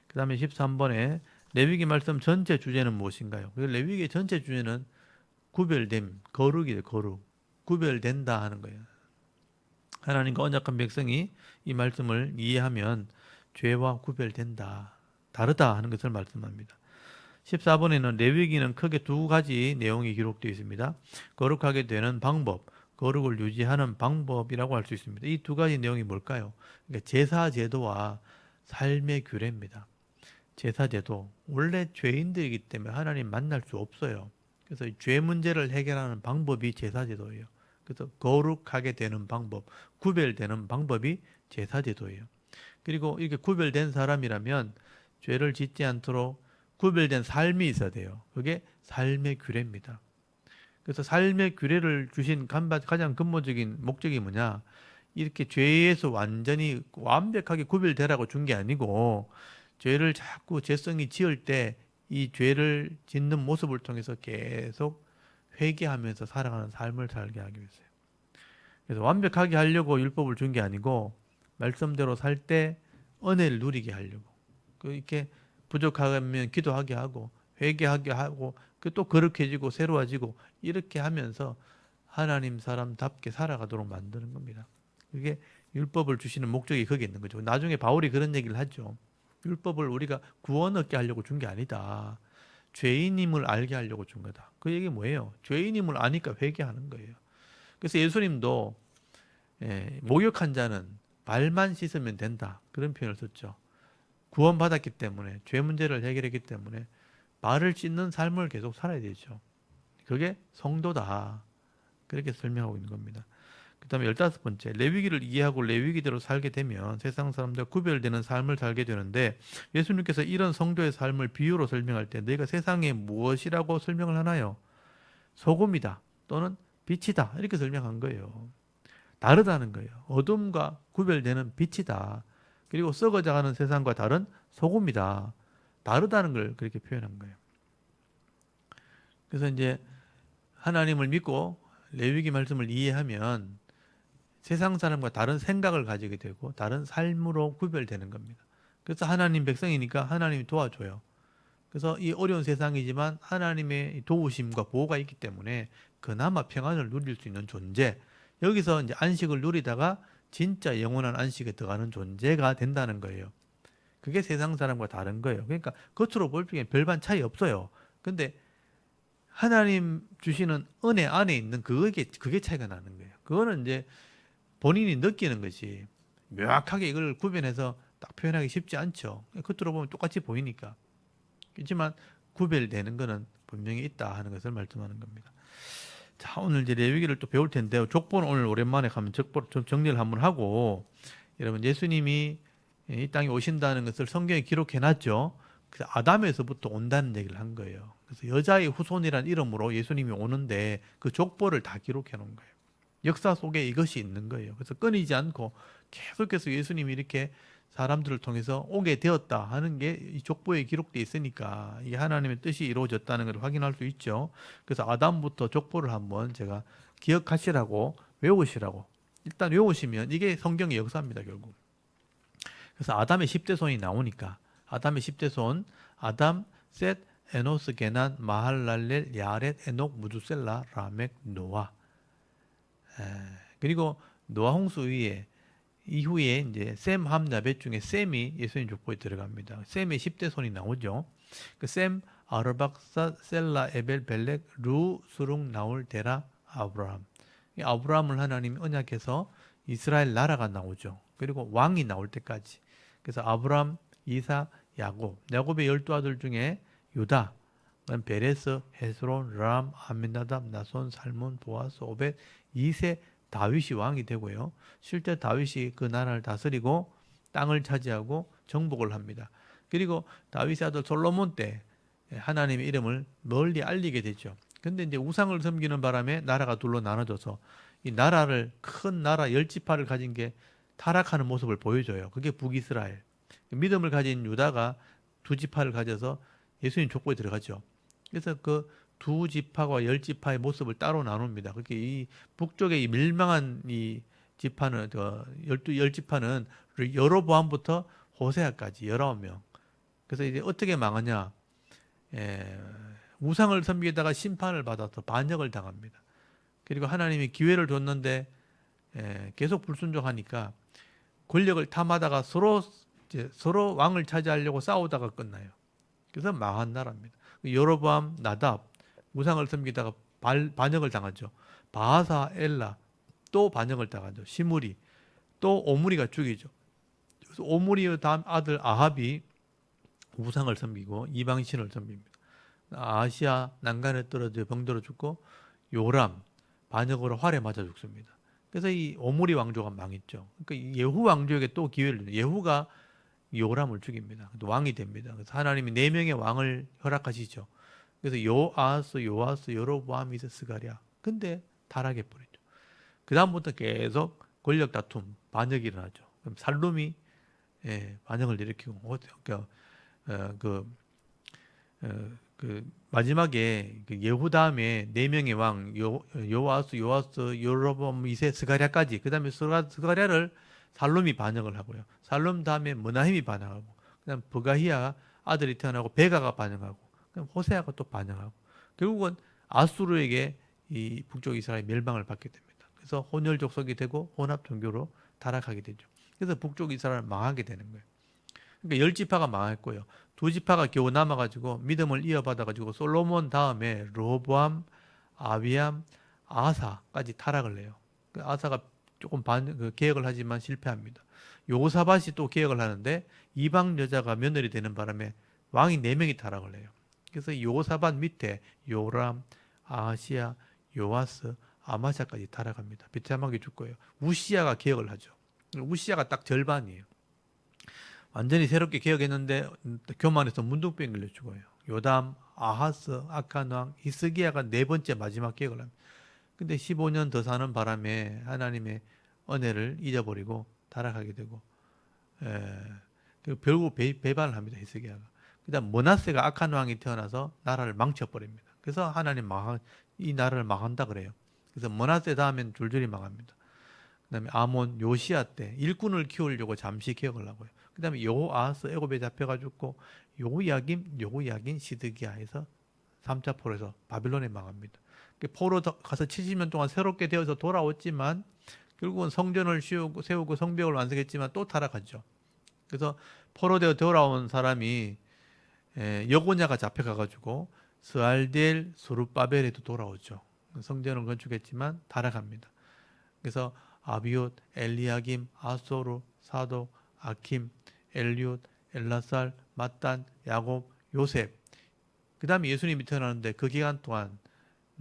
그 다음에 13번에 레위기 말씀 전체 주제는 무엇인가요? 레위기 전체 주제는 구별됨, 거룩이에요. 거룩. 구별된다 하는 거예요. 하나님과 언약한 백성이 이 말씀을 이해하면 죄와 구별된다. 다르다 하는 것을 말씀합니다. 14번에는 레위기는 크게 두 가지 내용이 기록되어 있습니다. 거룩하게 되는 방법, 거룩을 유지하는 방법이라고 할 수 있습니다. 이 두 가지 내용이 뭘까요? 그러니까 제사 제도와 삶의 규례입니다. 제사 제도, 원래 죄인들이기 때문에 하나님 만날 수 없어요. 그래서 죄 문제를 해결하는 방법이 제사 제도예요. 그래서 거룩하게 되는 방법, 구별되는 방법이 제사 제도예요. 그리고 이렇게 구별된 사람이라면 죄를 짓지 않도록 구별된 삶이 있어야 돼요. 그게 삶의 규례입니다. 그래서 삶의 규례를 주신 가장 근본적인 목적이 뭐냐? 이렇게 죄에서 완전히 완벽하게 구별되라고 준 게 아니고 죄를 자꾸 죄성이 지을 때 이 죄를 짓는 모습을 통해서 계속 회개하면서 살아가는 삶을 살게 하기 위해서요. 그래서 완벽하게 하려고 율법을 준 게 아니고 말씀대로 살 때 은혜를 누리게 하려고. 이렇게 부족하면 기도하게 하고 회개하게 하고 또 거룩해지고 새로워지고 이렇게 하면서 하나님 사람답게 살아가도록 만드는 겁니다. 그게 율법을 주시는 목적이 거기에 있는 거죠. 나중에 바울이 그런 얘기를 하죠. 율법을 우리가 구원 얻게 하려고 준 게 아니다. 죄인임을 알게 하려고 준 거다. 그 얘기 뭐예요? 죄인임을 아니까 회개하는 거예요. 그래서 예수님도 목욕한 자는 발만 씻으면 된다. 그런 표현을 썼죠. 구원받았기 때문에 죄 문제를 해결했기 때문에 발을 씻는 삶을 계속 살아야 되죠. 그게 성도다. 그렇게 설명하고 있는 겁니다. 그 다음에 15번째, 레위기를 이해하고 레위기대로 살게 되면 세상 사람들과 구별되는 삶을 살게 되는데 예수님께서 이런 성도의 삶을 비유로 설명할 때 너희가 세상에 무엇이라고 설명을 하나요? 소금이다 또는 빛이다 이렇게 설명한 거예요. 다르다는 거예요. 어둠과 구별되는 빛이다. 그리고 썩어져가는 세상과 다른 소금이다. 다르다는 걸 그렇게 표현한 거예요. 그래서 이제 하나님을 믿고 레위기 말씀을 이해하면 세상 사람과 다른 생각을 가지게 되고 다른 삶으로 구별되는 겁니다. 그래서 하나님 백성이니까 하나님이 도와줘요. 그래서 이 어려운 세상이지만 하나님의 도우심과 보호가 있기 때문에 그나마 평안을 누릴 수 있는 존재. 여기서 이제 안식을 누리다가 진짜 영원한 안식에 들어가는 존재가 된다는 거예요. 그게 세상 사람과 다른 거예요. 그러니까 겉으로 볼 적엔 별반 차이 없어요. 근데 하나님 주시는 은혜 안에 있는 그게 차이가 나는 거예요. 그거는 이제 본인이 느끼는 것이 명확하게 이걸 구별해서 딱 표현하기 쉽지 않죠. 겉으로 보면 똑같이 보이니까. 그렇지만 구별되는 것은 분명히 있다 하는 것을 말씀하는 겁니다. 자, 오늘 이제 레위기를 또 배울 텐데요. 족보는 오늘 오랜만에 가면 족보 좀 정리를 한번 하고 여러분 예수님이 이 땅에 오신다는 것을 성경에 기록해 놨죠. 그래서 아담에서부터 온다는 얘기를 한 거예요. 그래서 여자의 후손이라는 이름으로 예수님이 오는데 그 족보를 다 기록해 놓은 거예요. 역사 속에 이것이 있는 거예요. 그래서 끊이지 않고 계속해서 예수님이 이렇게 사람들을 통해서 오게 되었다 하는 게 이 족보에 기록되어 있으니까 이게 하나님의 뜻이 이루어졌다는 걸 확인할 수 있죠. 그래서 아담부터 족보를 한번 제가 기억하시라고 외우시라고 일단 외우시면 이게 성경의 역사입니다, 결국. 그래서 아담의 10대 손이 나오니까 아담의 10대 손 아담, 셋, 에노스, 게난, 마할랄렐, 야렛, 에녹, 무두셀라, 라멕, 노아. 그리고 노아 홍수 위에 이후에 이제 셈, 함, 야벳 중에 셈이 예수님 족보에 들어갑니다. 셈의 10대 손이 나오죠. 그 셈, 아르박사, 셀라, 에벨, 벨렉, 루, 수룽, 나홀, 데라, 아브라함. 이 아브라함을 하나님이 언약해서 이스라엘 나라가 나오죠. 그리고 왕이 나올 때까지. 그래서 아브라함, 이사, 야곱. 야곱의 12아들 중에 유다, 베레스, 헤스론, 람, 아미나답, 나손, 살몬, 보아스, 오벳, 이세, 다윗이 왕이 되고요. 실제 다윗이 그 나라를 다스리고 땅을 차지하고 정복을 합니다. 그리고 다윗의 아들 솔로몬 때 하나님의 이름을 널리 알리게 되죠. 근데 이제 우상을 섬기는 바람에 나라가 둘로 나눠져서 이 나라를 큰 나라 10지파를 가진 게 타락하는 모습을 보여줘요. 그게 북이스라엘. 믿음을 가진 유다가 2지파를 가져서 예수님 족보에 들어가죠. 그래서 그 2지파와 10지파의 모습을 따로 나눕니다. 그렇게 이 북쪽의 이 멸망한 이 지파는 10지파는 여로보암부터 호세아까지 19명. 그래서 이제 어떻게 망하냐? 우상을 섬기다가 심판을 받아서 반역을 당합니다. 그리고 하나님이 기회를 줬는데 계속 불순종하니까 권력을 탐하다가 서로 왕을 차지하려고 싸우다가 끝나요. 그래서 망한 나라입니다. 여로보암, 나답 우상을 섬기다가 반역을 당하죠. 바하사, 엘라 또 반역을 당하죠. 시므리 또 오므리가 죽이죠. 그래서 오므리의 다음 아들 아합이 우상을 섬기고 이방신을 섬깁니다. 아시아 난간에 떨어져 병들어 죽고 요람 반역으로 활에 맞아 죽습니다. 그래서 이 오므리 왕조가 망했죠. 그러니까 이 예후 왕조에게 또 기회를 줘요. 예후가 요람을 죽입니다. 또 왕이 됩니다. 그래서 하나님이 네 명의 왕을 허락하시죠. 그래서 요아스, 요아스, 여로보암, 스가랴. 근데 타락해 버리죠. 그 다음부터 계속 권력 다툼, 반역이 일어나죠. 그럼 살룸이 반역을 일으키고, 그러니까 그 마지막에 그 예후 다음에 네 명의 왕 요아스, 여로보암, 스가랴까지. 그 다음에 스가랴를 살룸이 반역을 하고요. 살룸 다음에 므나힘이 반역하고, 그다음 버가히야 아들이 태어나고 베가가 반역하고, 그다음 호세아가 또 반역하고, 결국은 아수르에게 이 북쪽 이스라엘 멸망을 받게 됩니다. 그래서 혼혈 족속이 되고 혼합 종교로 타락하게 되죠. 그래서 북쪽 이스라엘 망하게 되는 거예요. 그러니까 열 지파가 망했고요. 두 지파가 겨우 남아가지고 믿음을 이어받아가지고 솔로몬 다음에 르호보암, 아비암, 아사까지 타락을 해요. 아사가 조금 개혁을 하지만 실패합니다. 요사밭이 또 개혁을 하는데 이방 여자가 며느리 되는 바람에 왕이 4명이 타락을 해요. 그래서 요사밭 밑에 요람, 아하시야, 요아스, 아마샤까지 타락합니다. 비참하게 죽고요. 우시야가 개혁을 하죠. 우시야가 딱 절반이에요. 완전히 새롭게 개혁했는데 교만해서 문둥병 걸려 죽어요. 요담, 아하스, 아칸 왕, 히스기야가 4번째 마지막 개혁을 합니다. 근데 15년 더 사는 바람에 하나님의 은혜를 잊어버리고 타락하게 되고, 결국 배반을 합니다. 히스기야가. 그다음 머나세가 아칸 왕이 태어나서 나라를 망쳐버립니다. 그래서 하나님 이 나라를 망한다 그래요. 그래서 머나세 다음엔 줄줄이 망합니다. 그다음에 아몬, 요시야 때 일꾼을 키우려고 잠시 개혁을 하고요. 그다음에 여호아스 애굽에 잡혀가 죽고 여호야긴, 시드기야에서 3차 포로에서 바빌론에 망합니다. 포로 가서 70년 동안 새롭게 되어서 돌아왔지만 결국은 성전을 세우고 성벽을 완성했지만 또 타락하죠. 그래서 포로되어 돌아온 사람이 여고냐가 잡혀가가지고 스알디엘, 스룹바벨에도 돌아오죠. 성전을 건축했지만 타락합니다. 그래서 아비옷, 엘리야김, 아소르, 사독, 아킴, 엘리옷, 엘라살, mattan, 야곱, 요셉. 그 다음에 예수님이 태어나는데 그 기간 동안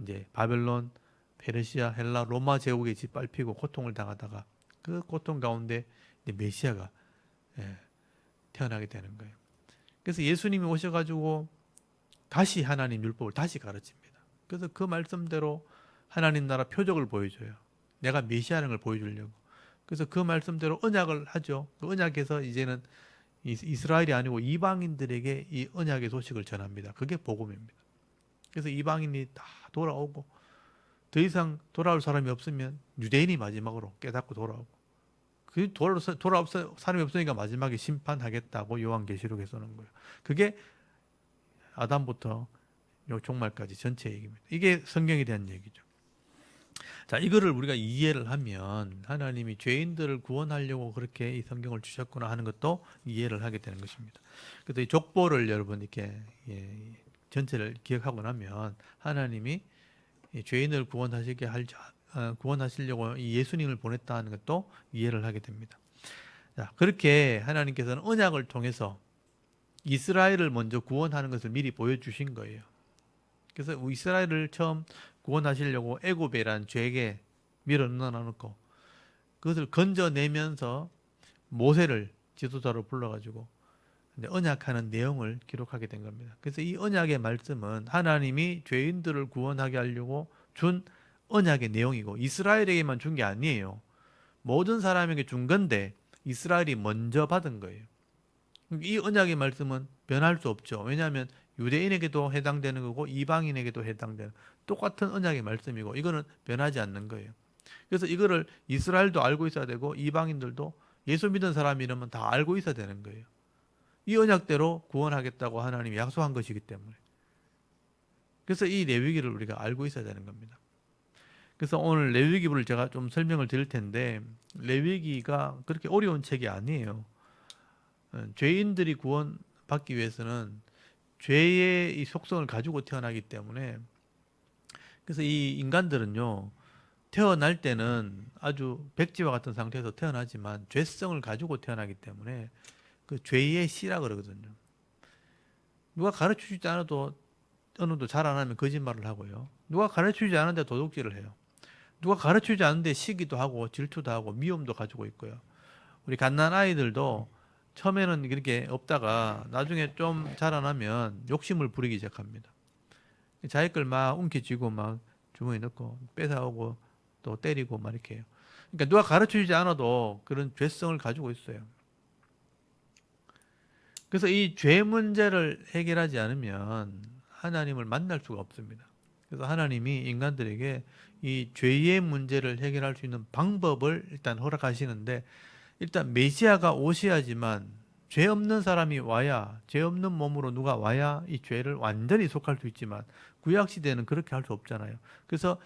이제 바벨론, 페르시아, 헬라, 로마 제국에 짓밟히고 고통을 당하다가 그 고통 가운데 이제 메시아가 태어나게 되는 거예요. 그래서 예수님이 오셔가지고 다시 하나님 율법을 다시 가르칩니다. 그래서 그 말씀대로 하나님 나라 표적을 보여줘요. 내가 메시아라는 걸 보여주려고. 그래서 그 말씀대로 언약을 하죠. 그 언약에서 이제는 이스라엘이 아니고 이방인들에게 이 언약의 소식을 전합니다. 그게 복음입니다. 그래서 이방인이 다 돌아오고 더 이상 돌아올 사람이 없으면 유대인이 마지막으로 깨닫고 돌아오고, 그 돌아올 사람이 없으니까 마지막에 심판하겠다고 요한계시록에 쓰는 거예요. 그게 아담부터 요 종말까지 전체 얘기입니다. 이게 성경에 대한 얘기죠. 자, 이거를 우리가 이해를 하면 하나님이 죄인들을 구원하려고 그렇게 이 성경을 주셨구나 하는 것도 이해를 하게 되는 것입니다. 그래서 이 족보를 여러분 이렇게 전체를 기억하고 나면 하나님이 죄인을 구원하시려고 이 예수님을 보냈다는 것도 이해를 하게 됩니다. 자, 그렇게 하나님께서는 언약을 통해서 이스라엘을 먼저 구원하는 것을 미리 보여주신 거예요. 그래서 이스라엘을 처음 구원하시려고 애굽이란 죄에 밀어넣어놓고 그것을 건져내면서 모세를 지도자로 불러가지고 언약하는 내용을 기록하게 된 겁니다. 그래서 이 언약의 말씀은 하나님이 죄인들을 구원하게 하려고 준 언약의 내용이고 이스라엘에게만 준 게 아니에요. 모든 사람에게 준 건데 이스라엘이 먼저 받은 거예요. 이 언약의 말씀은 변할 수 없죠. 왜냐하면 유대인에게도 해당되는 거고 이방인에게도 해당되는 똑같은 언약의 말씀이고 이거는 변하지 않는 거예요. 그래서 이거를 이스라엘도 알고 있어야 되고 이방인들도 예수 믿은 사람이라면 다 알고 있어야 되는 거예요. 이 언약대로 구원하겠다고 하나님이 약속한 것이기 때문에. 그래서 이 레위기를 우리가 알고 있어야 되는 겁니다. 그래서 오늘 레위기를 제가 좀 설명을 드릴 텐데 레위기가 그렇게 어려운 책이 아니에요. 죄인들이 구원받기 위해서는 죄의 이 속성을 가지고 태어나기 때문에, 그래서 이 인간들은요 태어날 때는 아주 백지와 같은 상태에서 태어나지만 죄성을 가지고 태어나기 때문에 그 죄의 씨라 그러거든요. 누가 가르쳐주지 않아도 어느 정도 잘 안 하면 거짓말을 하고요. 누가 가르쳐주지 않은데 도둑질을 해요. 누가 가르치지 않는데 시기도 하고 질투도 하고 미움도 가지고 있고요. 우리 갓난 아이들도 처음에는 그렇게 없다가 나중에 좀 자라나면 욕심을 부리기 시작합니다. 자기 걸 막 움켜쥐고 막 주머니 넣고 뺏어오고 또 때리고 막 이렇게 해요. 그러니까 누가 가르쳐주지 않아도 그런 죄성을 가지고 있어요. 그래서 이 죄 문제를 해결하지 않으면 하나님을 만날 수가 없습니다. 그래서 하나님이 인간들에게 이 죄의 문제를 해결할 수 있는 방법을 일단 허락하시는데, 일단 메시아가 오셔야지만, 죄 없는 사람이 와야, 죄 없는 몸으로 누가 와야 이 죄를 완전히 속할 수 있지만 구약 시대는 그렇게 할 수 없잖아요. 그래서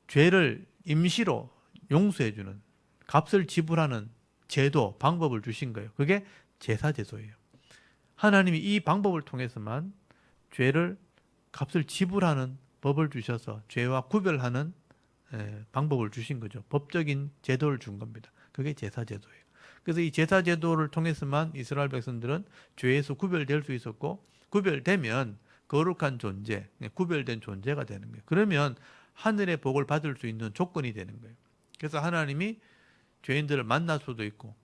죄를 임시로 용서해주는, 값을 지불하는 제도, 방법을 주신 거예요. 그게 제사 제도예요. 하나님이 이 방법을 통해서만 죄를, 값을 지불하는 법을 주셔서 죄와 구별하는 방법을 주신 거죠. 법적인 제도를 준 겁니다. 그게 제사 제도예요. 그래서 이 제사 제도를 통해서만 이스라엘 백성들은 죄에서 구별될 수 있었고, 구별되면 거룩한 존재, 구별된 존재가 되는 거예요. 그러면 하늘의 복을 받을 수 있는 조건이 되는 거예요. 그래서 하나님이 죄인들을 만날 수도 있고,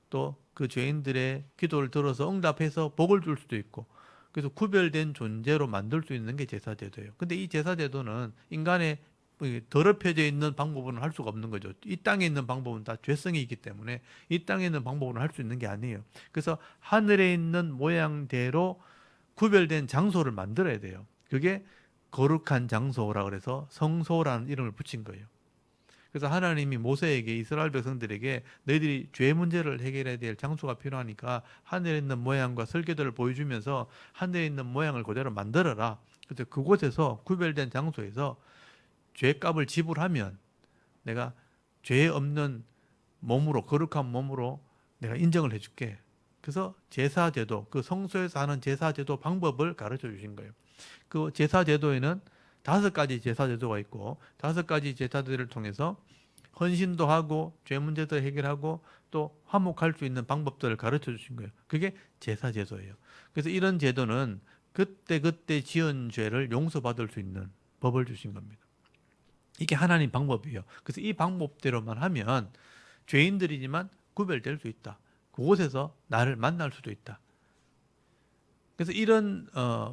또 그 죄인들의 기도를 들어서 응답해서 복을 줄 수도 있고, 그래서 구별된 존재로 만들 수 있는 게 제사제도예요. 근데 이 제사제도는 인간의 더럽혀져 있는 방법은 할 수가 없는 거죠. 이 땅에 있는 방법은 다 죄성이 있기 때문에 이 땅에 있는 방법은 할 수 있는 게 아니에요. 그래서 하늘에 있는 모양대로 구별된 장소를 만들어야 돼요. 그게 거룩한 장소라 그래서 성소라는 이름을 붙인 거예요. 그래서 하나님이 모세에게, 이스라엘 백성들에게 너희들이 죄 문제를 해결해야 될 장소가 필요하니까 하늘에 있는 모양과 설계도를 보여주면서 하늘에 있는 모양을 그대로 만들어라. 그래서 그곳에서, 구별된 장소에서 죄값을 지불하면 내가 죄 없는 몸으로, 거룩한 몸으로 내가 인정을 해줄게. 그래서 제사제도, 그 성소에서 하는 제사제도 방법을 가르쳐 주신 거예요. 그 제사제도에는 5가지 제사제도가 있고, 5가지 제사제도를 통해서 헌신도 하고 죄 문제도 해결하고 또 화목할 수 있는 방법들을 가르쳐 주신 거예요. 그게 제사제도예요. 그래서 이런 제도는 그때 지은 죄를 용서받을 수 있는 법을 주신 겁니다. 이게 하나님 방법이에요. 그래서 이 방법대로만 하면 죄인들이지만 구별될 수 있다. 그곳에서 나를 만날 수도 있다. 그래서 이런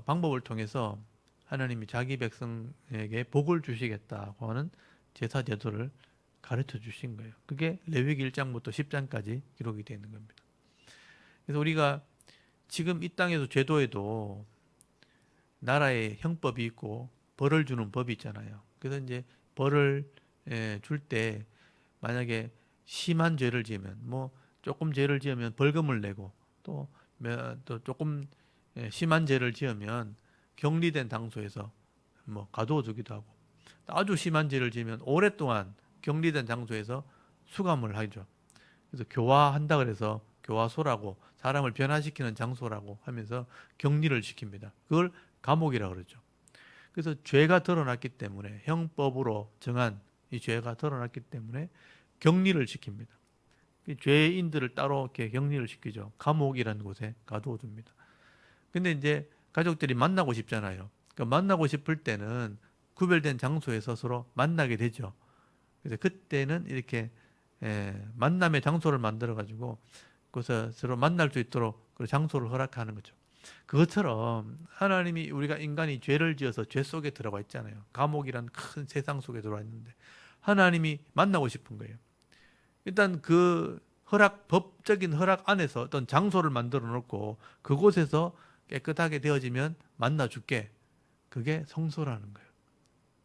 방법을 통해서 하나님이 자기 백성에게 복을 주시겠다고 하는 제사 제도를 가르쳐 주신 거예요. 그게 레위기 1장부터 10장까지 기록이 되어 있는 겁니다. 그래서 우리가 지금 이 땅에서 제도에도 나라의 형법이 있고 벌을 주는 법이 있잖아요. 그래서 이제 벌을 줄 때 만약에 심한 죄를 지으면, 뭐 조금 죄를 지으면 벌금을 내고, 또 조금 심한 죄를 지으면 격리된 장소에서 뭐 가두어 두기도 하고, 아주 심한 죄를 지으면 오랫동안 격리된 장소에서 수감을 하죠. 그래서 교화한다 그래서 교화소라고, 사람을 변화시키는 장소라고 하면서 격리를 시킵니다. 그걸 감옥이라고 그러죠. 그래서 죄가 드러났기 때문에, 형법으로 정한 이 죄가 드러났기 때문에 격리를 시킵니다. 죄인들을 따로 이렇게 격리를 시키죠. 감옥이라는 곳에 가두어 둡니다. 근데 이제 가족들이 만나고 싶잖아요. 그러니까 만나고 싶을 때는 구별된 장소에서 서로 만나게 되죠. 그래서 그때는 이렇게 만남의 장소를 만들어 가지고 그래서 서로 만날 수 있도록 그 장소를 허락하는 거죠. 그것처럼 하나님이, 우리가 인간이 죄를 지어서 죄 속에 들어가 있잖아요. 감옥이란 큰 세상 속에 들어와 있는데 하나님이 만나고 싶은 거예요. 일단 그 법적인 허락 안에서 어떤 장소를 만들어 놓고 그곳에서 깨끗하게 되어지면 만나 줄게. 그게 성소라는 거예요.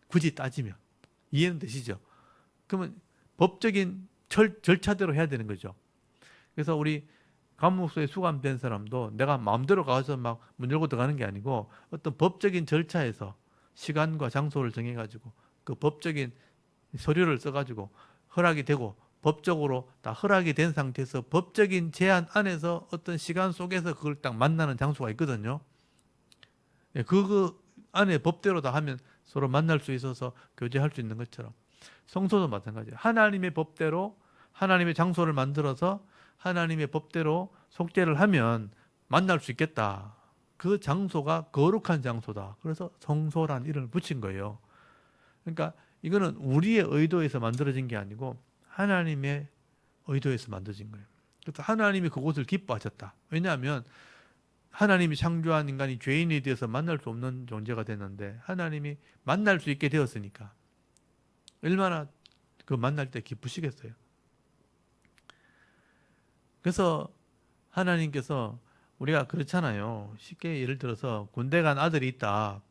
굳이 따지면. 이해는 되시죠? 그러면 법적인 절차대로 해야 되는 거죠. 그래서 우리 감옥소에 수감된 사람도 내가 마음대로 가서 막 문 열고 들어가는 게 아니고 어떤 법적인 절차에서 시간과 장소를 정해가지고 그 법적인 서류를 써가지고 허락이 되고, 법적으로 다 허락이 된 상태에서 법적인 제한 안에서 어떤 시간 속에서 그걸 딱 만나는 장소가 있거든요. 그 안에 법대로 다 하면 서로 만날 수 있어서 교제할 수 있는 것처럼 성소도 마찬가지예요. 하나님의 법대로 하나님의 장소를 만들어서 하나님의 법대로 속죄를 하면 만날 수 있겠다. 그 장소가 거룩한 장소다. 그래서 성소라는 이름을 붙인 거예요. 그러니까 이거는 우리의 의도에서 만들어진 게 아니고 하나님의 의도에서 만들어진 거예요. 그래서 하나님이 그곳을 기뻐하셨다. 왜냐하면 하나님이 창조한 인간이 죄인에 대해서 만날 수 없는 존재가 됐는데 하나님이 만날 수 있게 되었으니까 얼마나 그 만날 때 기쁘시겠어요. 그래서 하나님께서 우리가 그렇잖아요. 쉽게 예를 들어서 군대 간 아들이 있다.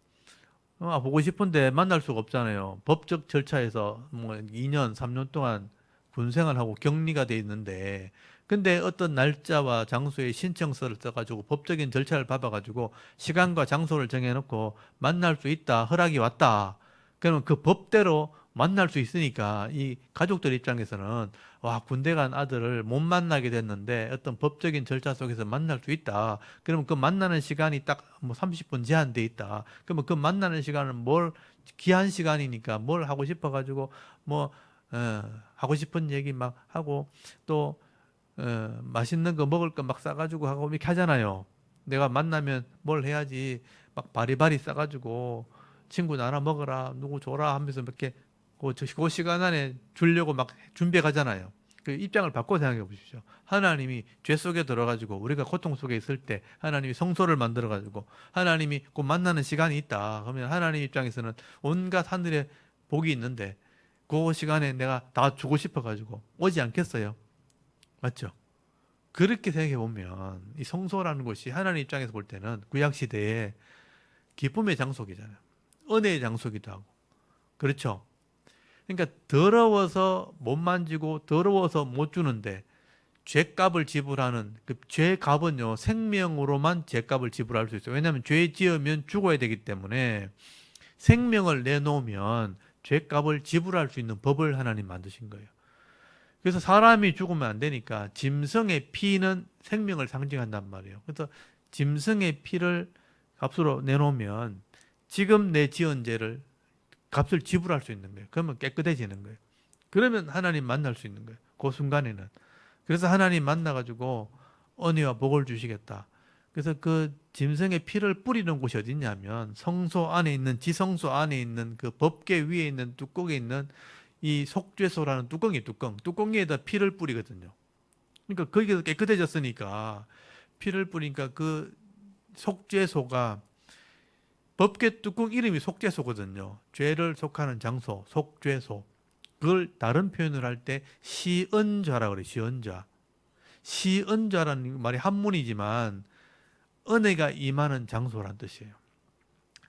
보고 싶은데 만날 수가 없잖아요. 법적 절차에서 뭐 2년, 3년 동안 군 생활하고 격리가 돼 있는데 근데 어떤 날짜와 장소에 신청서를 써가지고 법적인 절차를 밟아가지고 시간과 장소를 정해놓고 만날 수 있다. 허락이 왔다. 그러면 그 법대로 만날 수 있으니까 이 가족들 입장에서는 와, 군대 간 아들을 못 만나게 됐는데 어떤 법적인 절차 속에서 만날 수 있다. 그러면 그 만나는 시간이 딱 뭐 30분 제한돼 있다. 그러면 그 만나는 시간은 뭘 귀한 시간이니까 뭘 하고 싶어 가지고 뭐 하고 싶은 얘기 막 하고 또 맛있는 거 먹을 거 막 싸가지고 하고 이렇게 하잖아요. 내가 만나면 뭘 해야지 막 바리바리 싸가지고 친구 나눠 먹어라 누구 줘라 하면서 이렇게 그 시간 안에 주려고 막 준비해 가잖아요. 그 입장을 바꿔 생각해 보십시오. 하나님이 죄 속에 들어가지고 우리가 고통 속에 있을 때 하나님이 성소를 만들어 가지고 하나님이 꼭 만나는 시간이 있다. 그러면 하나님 입장에서는 온갖 하늘에 복이 있는데 그 시간에 내가 다 주고 싶어 가지고 오지 않겠어요? 맞죠? 그렇게 생각해 보면 이 성소라는 곳이 하나님 입장에서 볼 때는 구약 시대에 기쁨의 장소이잖아요. 은혜의 장소기도 하고. 그렇죠? 그러니까 더러워서 못 만지고 더러워서 못 주는데 죄값을 지불하는 그 죄값은요 생명으로만 죄값을 지불할 수 있어요. 왜냐하면 죄 지으면 죽어야 되기 때문에 생명을 내놓으면 죄값을 지불할 수 있는 법을 하나님 만드신 거예요. 그래서 사람이 죽으면 안 되니까 짐승의 피는 생명을 상징한단 말이에요. 그래서 짐승의 피를 값으로 내놓으면 지금 내 지은 죄를 값을 지불할 수 있는 거예요. 그러면 깨끗해지는 거예요. 그러면 하나님 만날 수 있는 거예요. 그 순간에는. 그래서 하나님 만나가지고 은혜와 복을 주시겠다. 그래서 그 짐승의 피를 뿌리는 곳이 어디냐면 성소 안에 있는 지성소 안에 있는 그 법궤 위에 있는 뚜껑에 있는 이 속죄소라는 뚜껑에다 피를 뿌리거든요. 그러니까 거기서 깨끗해졌으니까 피를 뿌리니까 그 속죄소가 법궤 뚜껑 이름이 속죄소거든요. 죄를 속하는 장소, 속죄소. 그걸 다른 표현을 할 때 시은좌라 그래요. 시은좌. 시은좌라는 말이 한문이지만 은혜가 임하는 장소란 뜻이에요.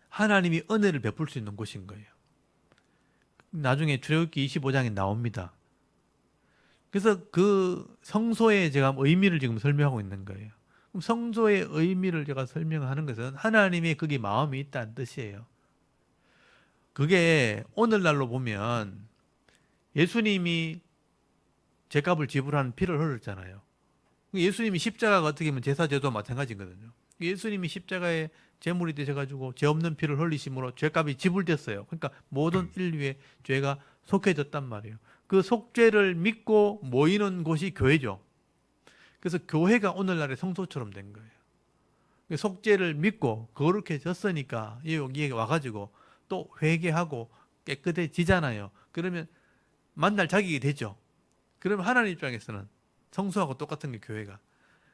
하나님이 은혜를 베풀 수 있는 곳인 거예요. 나중에 출애굽기 25장에 나옵니다. 그래서 그 성소의 제가 의미를 지금 설명하고 있는 거예요. 그럼 성소의 의미를 제가 설명하는 것은 하나님의 거기 마음이 있다는 뜻이에요. 그게 오늘날로 보면 예수님이 죄값을 지불하는 피를 흘렸잖아요. 예수님이 십자가가 어떻게 보면 제사제도와 마찬가지거든요. 예수님이 십자가에 제물이 되셔가지고 죄 없는 피를 흘리심으로 죄값이 지불됐어요. 그러니까 모든 인류의 죄가 속해졌단 말이에요. 그 속죄를 믿고 모이는 곳이 교회죠. 그래서 교회가 오늘날의 성소처럼 된 거예요. 속죄를 믿고 거룩해졌으니까 여기에 와가지고 또 회개하고 깨끗해지잖아요. 그러면 만날 자격이 되죠. 그러면 하나님 입장에서는 성소하고 똑같은 게 교회가.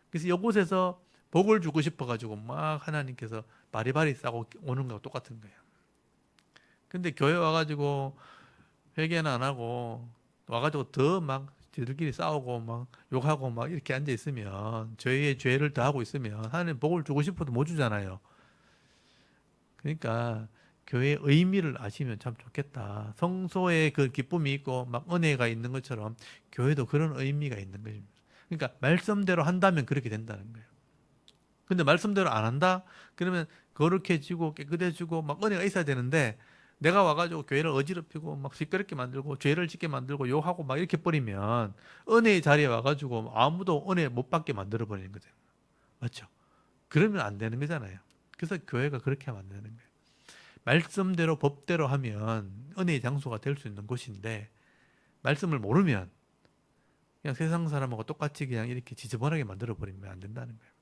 그래서 이곳에서 복을 주고 싶어가지고 막 하나님께서 바리바리 싸고 오는 거하고 똑같은 거예요. 근데 교회 와가지고 회개는 안 하고 와가지고 더 막 저들끼리 싸우고 막 욕하고 막 이렇게 앉아 있으면 죄의 죄를 더하고 있으면 하나님 복을 주고 싶어도 못 주잖아요. 그러니까 교회의 의미를 아시면 참 좋겠다. 성소에 그 기쁨이 있고 막 은혜가 있는 것처럼 교회도 그런 의미가 있는 것입니다. 그러니까 말씀대로 한다면 그렇게 된다는 거예요. 근데 말씀대로 안 한다? 그러면 거룩해지고 깨끗해지고 막 은혜가 있어야 되는데 내가 와가지고 교회를 어지럽히고 막 시끄럽게 만들고 죄를 짓게 만들고 욕하고 막 이렇게 버리면 은혜의 자리에 와가지고 아무도 은혜 못 받게 만들어 버리는 거죠. 맞죠? 그러면 안 되는 거잖아요. 그래서 교회가 그렇게 하면 안 되는 거예요. 말씀대로 법대로 하면 은혜의 장소가 될 수 있는 곳인데 말씀을 모르면 그냥 세상 사람하고 똑같이 그냥 이렇게 지저분하게 만들어 버리면 안 된다는 거예요.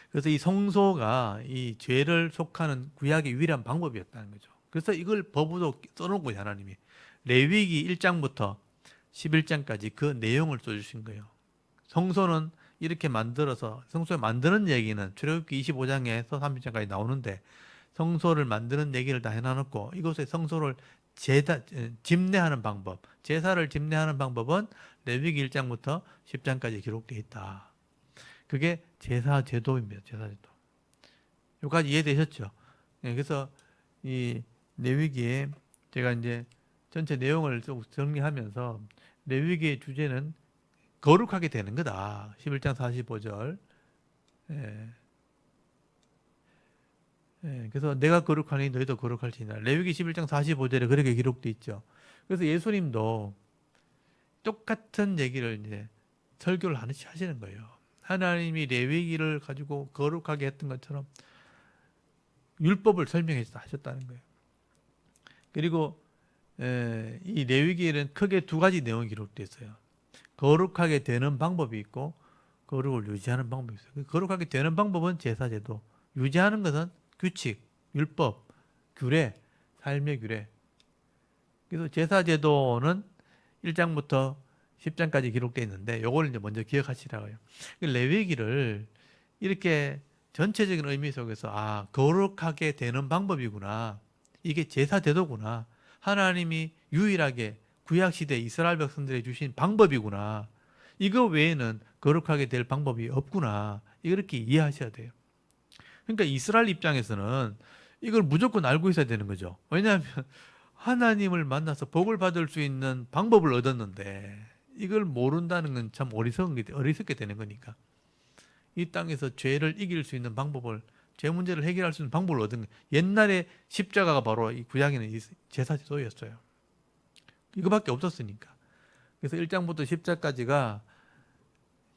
그래서 이 성소가 이 죄를 속하는 구약의 유일한 방법이었다는 거죠. 그래서 이걸 법으로 써놓은 거예요, 하나님이. 레위기 1장부터 11장까지 그 내용을 써주신 거예요. 성소는 이렇게 만들어서, 성소에 만드는 얘기는 출애굽기 25장에서 30장까지 나오는데, 성소를 만드는 얘기를 다 해놔놓고 이곳에 성소를 집례하는 방법, 제사를 집례하는 방법은 레위기 1장부터 10장까지 기록되어 있다. 그게 제사 제도입니다. 제사 제도. 여기까지 이해되셨죠? 네, 그래서 이 레위기에 제가 이제 전체 내용을 좀 정리하면서 레위기의 주제는 거룩하게 되는 거다. 11장 45절. 예. 예, 그래서 내가 거룩하니 너희도 거룩할지니라. 레위기 11장 45절에 그렇게 기록되어 있죠. 그래서 예수님도 똑같은 얘기를 이제 설교를 하시는 거예요. 하나님이 레위기를 가지고 거룩하게 했던 것처럼 율법을 설명해서 하셨다는 거예요. 그리고 이 레위기에는 크게 두 가지 내용이 기록되어 있어요. 거룩하게 되는 방법이 있고 거룩을 유지하는 방법이 있어요. 거룩하게 되는 방법은 제사제도, 유지하는 것은 규칙, 율법, 규례, 삶의 규례. 그래서 제사제도는 1장부터 10장까지 기록되어 있는데 요걸 이제 먼저 기억하시라고요. 레위기를 이렇게 전체적인 의미 속에서 거룩하게 되는 방법이구나. 이게 제사제도구나. 하나님이 유일하게 구약시대 이스라엘 백성들에 주신 방법이구나. 이거 외에는 거룩하게 될 방법이 없구나. 이렇게 이해하셔야 돼요. 그러니까 이스라엘 입장에서는 이걸 무조건 알고 있어야 되는 거죠. 왜냐하면 하나님을 만나서 복을 받을 수 있는 방법을 얻었는데 이걸 모른다는 건 참 어리석게 되는 거니까. 이 땅에서 죄를 이길 수 있는 방법을, 죄 문제를 해결할 수 있는 방법을 얻은 거예요. 옛날에 십자가가 바로 이 구약에는 제사제도였어요. 이거밖에 없었으니까. 그래서 1장부터 10장까지가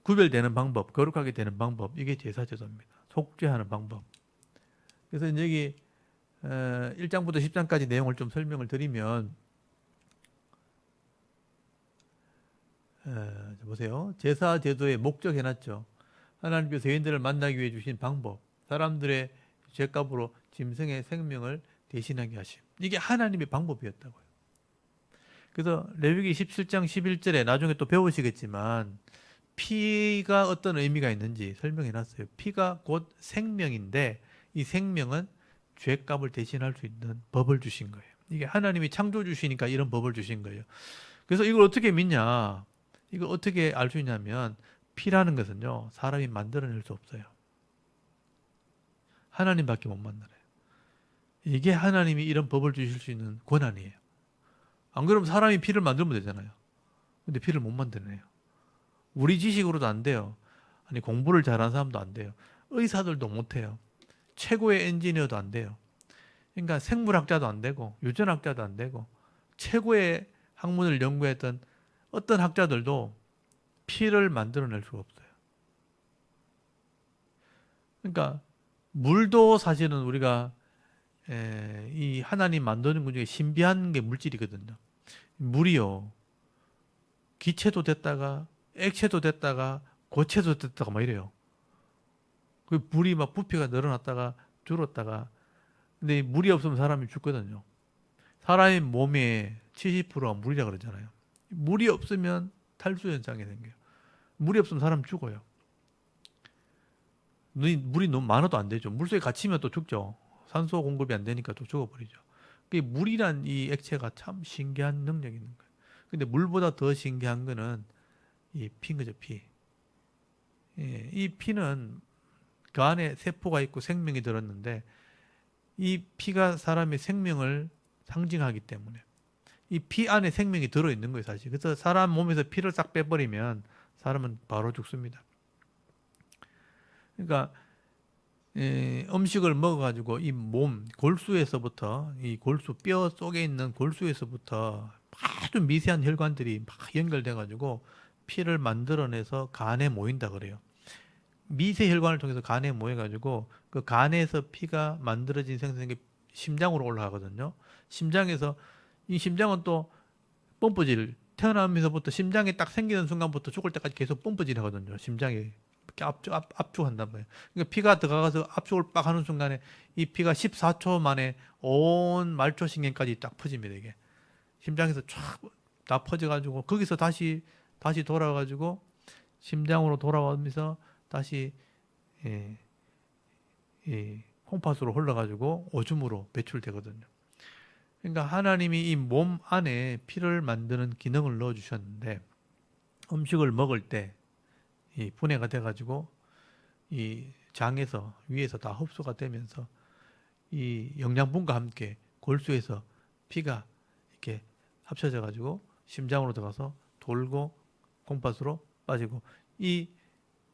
구별되는 방법, 거룩하게 되는 방법, 이게 제사제도입니다. 속죄하는 방법. 그래서 여기 1장부터 10장까지 내용을 좀 설명을 드리면, 보세요. 제사제도의 목적 해놨죠. 하나님께서 죄인들을 만나기 위해 주신 방법, 사람들의 죄값으로 짐승의 생명을 대신하게 하심. 이게 하나님의 방법이었다고요. 그래서 레위기 17장 11절에 나중에 또 배우시겠지만 피가 어떤 의미가 있는지 설명해놨어요. 피가 곧 생명인데 이 생명은 죄값을 대신할 수 있는 법을 주신 거예요. 이게 하나님이 창조 주시니까 이런 법을 주신 거예요. 그래서 이걸 어떻게 믿냐? 이걸 어떻게 알 수 있냐면 피라는 것은요, 사람이 만들어낼 수 없어요. 하나님밖에 못 만들어요. 이게 하나님이 이런 법을 주실 수 있는 권한이에요. 안 그러면 사람이 피를 만들면 되잖아요. 근데 피를 못 만드네요. 우리 지식으로도 안 돼요. 아니, 공부를 잘하는 사람도 안 돼요. 의사들도 못 해요. 최고의 엔지니어도 안 돼요. 그러니까 생물학자도 안 되고 유전학자도 안 되고 최고의 학문을 연구했던 어떤 학자들도 피를 만들어낼 수가 없어요. 그러니까 물도 사실은 우리가 이 하나님 만드는 것 중에 신비한 게 물질이거든요. 물이요, 기체도 됐다가 액체도 됐다가 고체도 됐다가 막 이래요. 그 물이 막 부피가 늘어났다가 줄었다가. 근데 물이 없으면 사람이 죽거든요. 사람의 몸의 70%가 물이라 그러잖아요. 물이 없으면 탈수 현상이 생겨요. 물이 없으면 사람 죽어요. 물이 너무 많아도 안 되죠. 물속에 갇히면 또 죽죠. 산소 공급이 안 되니까 또 죽어버리죠. 물이란 이 액체가 참 신기한 능력이 있는 거예요. 근데 물보다 더 신기한 거는 이 피인 거죠, 피. 예, 이 피는 그 안에 세포가 있고 생명이 들었는데 이 피가 사람의 생명을 상징하기 때문에 이 피 안에 생명이 들어있는 거예요, 사실. 그래서 사람 몸에서 피를 싹 빼버리면 사람은 바로 죽습니다. 그러니까 음식을 먹어가지고 이 몸 골수에서부터, 이 골수 뼈 속에 있는 골수에서부터 아주 미세한 혈관들이 막 연결돼가지고 피를 만들어내서 간에 모인다 그래요. 미세 혈관을 통해서 간에 모여가지고 그 간에서 피가 만들어진 생성이 심장으로 올라가거든요. 심장에서, 이 심장은 또 펌프질, 태어나면서부터 심장이 딱 생기는 순간부터 죽을 때까지 계속 펌프질 하거든요. 심장이 이렇게 압축한단 말이에요. 그러니까 피가 들어가서 압축을 빡 하는 순간에 이 피가 14초 만에 온 말초신경까지 딱 퍼집니다. 이게 심장에서 쫙 다 퍼져가지고 거기서 다시 돌아가지고 심장으로 돌아오면서 다시 예, 콩팥으로 흘러가지고 오줌으로 배출되거든요. 그러니까 하나님이 이 몸 안에 피를 만드는 기능을 넣어주셨는데 음식을 먹을 때 이 분해가 돼가지고 이 장에서 위에서 다 흡수가 되면서 이 영양분과 함께 골수에서 피가 이렇게 합쳐져가지고 심장으로 들어가서 돌고 콩팥으로 빠지고 이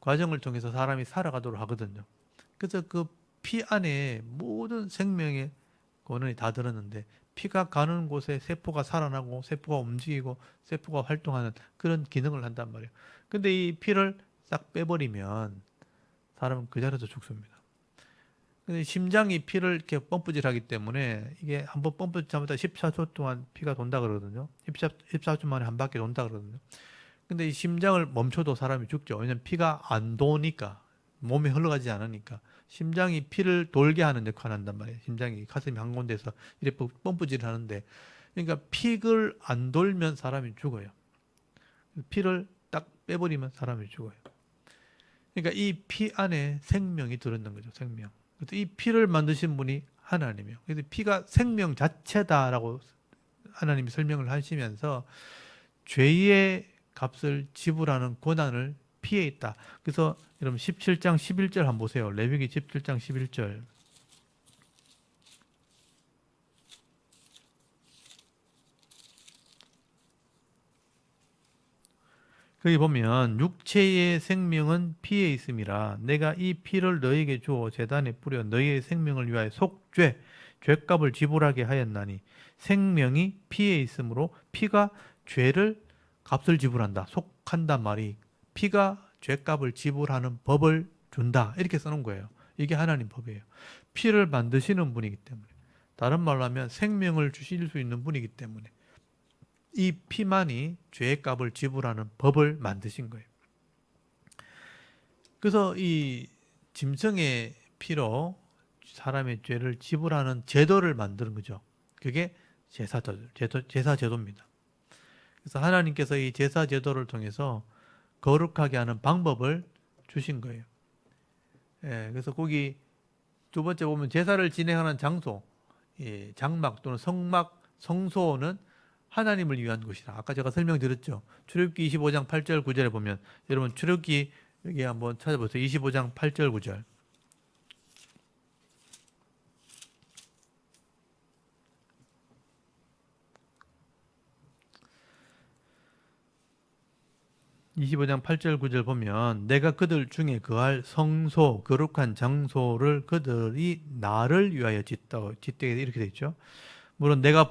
과정을 통해서 사람이 살아가도록 하거든요. 그래서 그 피 안에 모든 생명의 권한이 다 들었는데 피가 가는 곳에 세포가 살아나고 세포가 움직이고 세포가 활동하는 그런 기능을 한단 말이에요. 근데 이 피를 싹 빼버리면 사람은 그 자리에서 죽습니다. 근데 심장이 피를 이렇게 펌프질하기 때문에 이게 한번 펌프 잘못하면 14초 동안 피가 돈다 그러거든요. 14초 만에 한 바퀴 돈다 그러거든요. 근데 이 심장을 멈춰도 사람이 죽죠. 왜냐면 피가 안 도니까 몸에 흘러가지 않으니까 심장이 피를 돌게 하는 역할을 한단 말이에요. 심장이 가슴이 한 군데서 이렇게 펌프질을 하는데 그러니까 피를 안 돌면 사람이 죽어요. 피를 딱 빼버리면 사람이 죽어요. 그러니까 이 피 안에 생명이 들어있는 거죠. 생명. 그래서 이 피를 만드신 분이 하나님이에요. 그래서 피가 생명 자체다라고 하나님이 설명을 하시면서 죄의 값을 지불하는 권한을 피해 있다. 그래서 여러분 17장 11절 한번 보세요. 레위기 17장 11절. 거기 보면 육체의 생명은 피에 있음이라 내가 이 피를 너에게 주어 제단에 뿌려 너희의 생명을 위하여 속죄 죄값을 지불하게 하였나니 생명이 피에 있으므로 피가 죄를 값을 지불한다. 속한단 말이 피가 죄값을 지불하는 법을 준다. 이렇게 써놓은 거예요. 이게 하나님 법이에요. 피를 만드시는 분이기 때문에. 다른 말로 하면 생명을 주실 수 있는 분이기 때문에 이 피만이 죄의 값을 지불하는 법을 만드신 거예요. 그래서 이 짐승의 피로 사람의 죄를 지불하는 제도를 만드는 거죠. 그게 제사 제도입니다. 그래서 하나님께서 이 제사 제도를 통해서 거룩하게 하는 방법을 주신 거예요. 예, 그래서 거기 두 번째 보면 제사를 진행하는 장소, 예, 장막 또는 성막, 성소는 하나님을 위한 곳이다. 아까 제가 설명드렸죠. 출애굽기 25장 8절 9절에 보면 여러분 출애굽기 여기 한번 찾아보세요. 25장 8절 9절. 25장 8절 9절 보면 내가 그들 중에 거할 성소 거룩한 장소를 그들이 나를 위하여 짓되 이렇게 돼 있죠. 물론 내가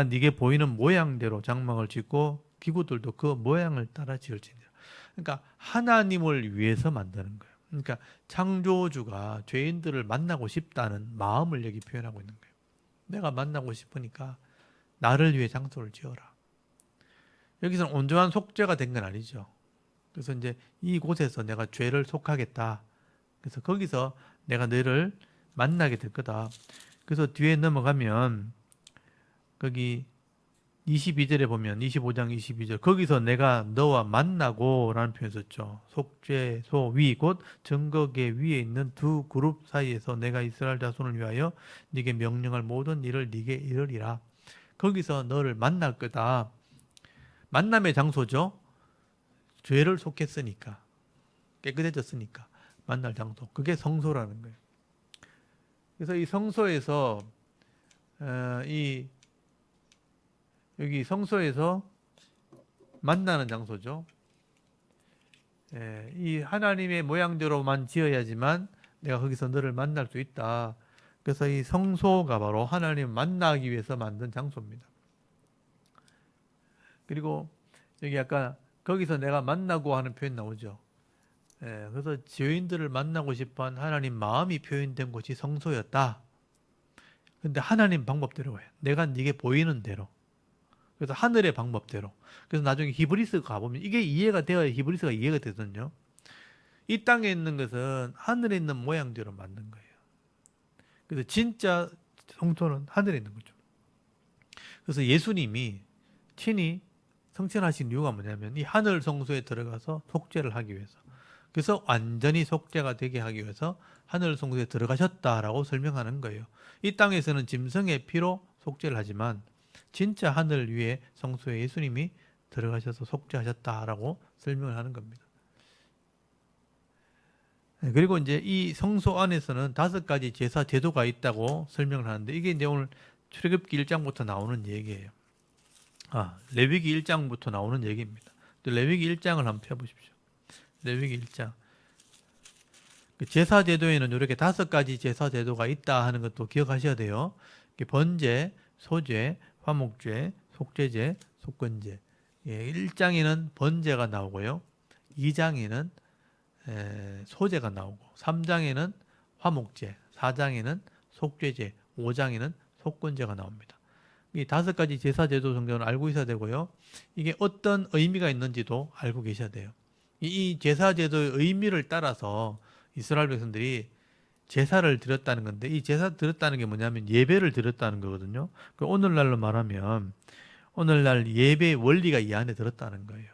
네게 보이는 모양대로 장막을 짓고 기구들도 그 모양을 따라 지을지니라. 그러니까 하나님을 위해서 만드는 거예요. 그러니까 창조주가 죄인들을 만나고 싶다는 마음을 여기 표현하고 있는 거예요. 내가 만나고 싶으니까 나를 위해 장소를 지어라. 여기서는 온전한 속죄가 된 건 아니죠. 그래서 이제 이곳에서 내가 죄를 속하겠다. 그래서 거기서 내가 너를 만나게 될 거다. 그래서 뒤에 넘어가면 거기 22절에 보면 25장 22절 거기서 내가 너와 만나고 라는 표현 썼죠. 속죄소 위 곧 증거계 위에 있는 두 그룹 사이에서 내가 이스라엘 자손을 위하여 네게 명령할 모든 일을 네게 이르리라. 거기서 너를 만날 거다. 만남의 장소죠. 죄를 속했으니까 깨끗해졌으니까 만날 장소. 그게 성소라는 거예요. 그래서 이 성소에서 여기 성소에서 만나는 장소죠. 이 하나님의 모양대로만 지어야지만 내가 거기서 너를 만날 수 있다. 그래서 이 성소가 바로 하나님을 만나기 위해서 만든 장소입니다. 그리고 여기 아까 거기서 내가 만나고 하는 표현 나오죠. 그래서 죄인들을 만나고 싶어한 하나님 마음이 표현된 곳이 성소였다. 근데 하나님 방법대로 해. 내가 네게 보이는 대로. 그래서 하늘의 방법대로. 그래서 나중에 히브리스 가보면 이게 이해가 되어야 히브리스가 이해가 되거든요. 이 땅에 있는 것은 하늘에 있는 모양대로 만든 거예요. 그래서 진짜 성소는 하늘에 있는 거죠. 그래서 예수님이 친히 성천하신 이유가 뭐냐면 이 하늘 성소에 들어가서 속죄를 하기 위해서, 그래서 완전히 속죄가 되게 하기 위해서 하늘 성소에 들어가셨다라고 설명하는 거예요. 이 땅에서는 짐승의 피로 속죄를 하지만 진짜 하늘 위에 성소에 예수님이 들어가셔서 속죄하셨다라고 설명을 하는 겁니다. 그리고 이제 이 성소 안에서는 5가지 제사 제도가 있다고 설명을 하는데, 이게 이제 오늘 출애굽기 1장부터 나오는 얘기예요. 레위기 1장부터 나오는 얘기입니다. 또 레위기 1장을 한번 펴보십시오. 레위기 1장. 제사 제도에는 이렇게 5가지 제사 제도가 있다 하는 것도 기억하셔야 돼요. 번제, 소제, 화목제, 속죄제, 속건제. 1장에는 번제가 나오고요. 2장에는 소제가 나오고, 3장에는 화목제, 4장에는 속죄제, 5장에는 속건제가 나옵니다. 이 5가지 제사 제도 정도는 알고 있어야 되고요. 이게 어떤 의미가 있는지도 알고 계셔야 돼요. 이 제사 제도의 의미를 따라서 이스라엘 백성들이 제사를 드렸다는 건데, 이 제사 드렸다는 게 뭐냐면 예배를 드렸다는 거거든요. 오늘날로 말하면 오늘날 예배 원리가 이 안에 들었다는 거예요.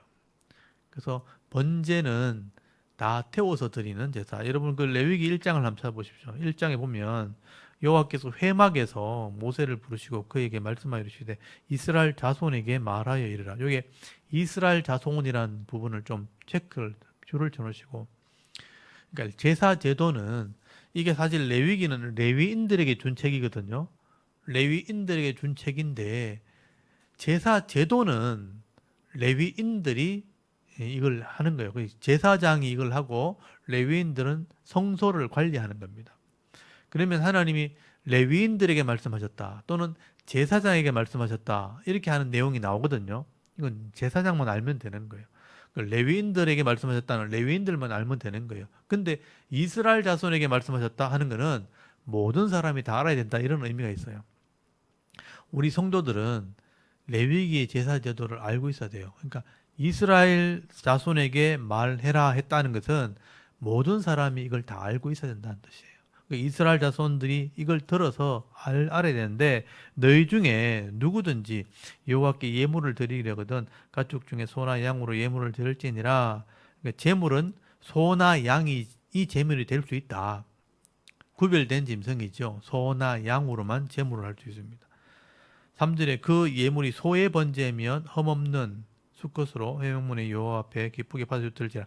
그래서 번제는 다 태워서 드리는 제사. 여러분 그 레위기 1장을 한번 찾아보십시오. 1장에 보면 여호와께서 회막에서 모세를 부르시고 그에게 말씀하여 이르시되 이스라엘 자손에게 말하여 이르라. 여기 이스라엘 자손이라는 부분을 좀 줄을 쳐놓으시고, 그러니까 제사 제도는 이게 사실 레위기는 레위인들에게 준 책이거든요. 레위인들에게 준 책인데 제사 제도는 레위인들이 이걸 하는 거예요. 제사장이 이걸 하고 레위인들은 성소를 관리하는 겁니다. 그러면 하나님이 레위인들에게 말씀하셨다, 또는 제사장에게 말씀하셨다, 이렇게 하는 내용이 나오거든요. 이건 제사장만 알면 되는 거예요. 레위인들에게 말씀하셨다는 레위인들만 알면 되는 거예요. 근데 이스라엘 자손에게 말씀하셨다 하는 거는 모든 사람이 다 알아야 된다, 이런 의미가 있어요. 우리 성도들은 레위기의 제사 제도를 알고 있어야 돼요. 그러니까 이스라엘 자손에게 말해라 했다는 것은 모든 사람이 이걸 다 알고 있어야 된다는 뜻이에요. 이스라엘 자손들이 이걸 들어서 알아야 되는데, 너희 중에 누구든지 여호와께 예물을 드리려거든 가축 중에 소나 양으로 예물을 드릴지니라. 그러니까 제물은 소나 양이 이 제물이 될 수 있다. 구별된 짐승이죠. 소나 양으로만 제물을 할 수 있습니다. 3절에 그 예물이 소의 번제면 흠없는 수컷으로 회막문의 여호와 앞에 기쁘게 받아 드릴지라.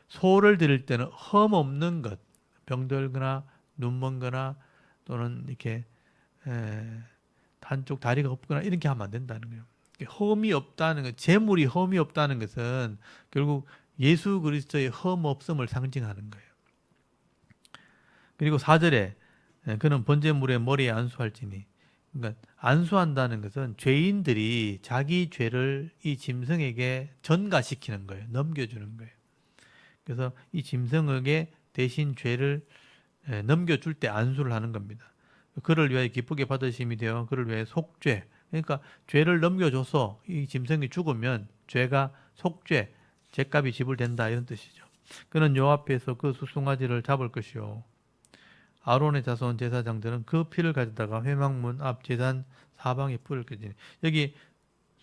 소를 드릴 때는 흠없는 것, 병들거나 눈먼거나 또는 이렇게 한쪽 다리가 없거나 이렇게 하면 안 된다는 거예요. 흠이 없다는 것, 제물이 흠이 없다는 것은 결국 예수 그리스도의 흠 없음을 상징하는 거예요. 그리고 4절에 그는 번제물의 머리에 안수할지니, 그러니까 안수한다는 것은 죄인들이 자기 죄를 이 짐승에게 전가시키는 거예요. 넘겨주는 거예요. 그래서 이 짐승에게 대신 죄를 넘겨줄 때 안수를 하는 겁니다. 그를 위하여 기쁘게 받으심이 되어 그를 위하여 속죄, 그러니까 죄를 넘겨줘서 이 짐승이 죽으면 죄가 속죄, 죄값이 지불된다, 이런 뜻이죠. 그는 요 앞에서 그 수송아지를 잡을 것이요 아론의 자손 제사장들은 그 피를 가져다가 회막문 앞 제단 사방에 뿌릴 것이니, 여기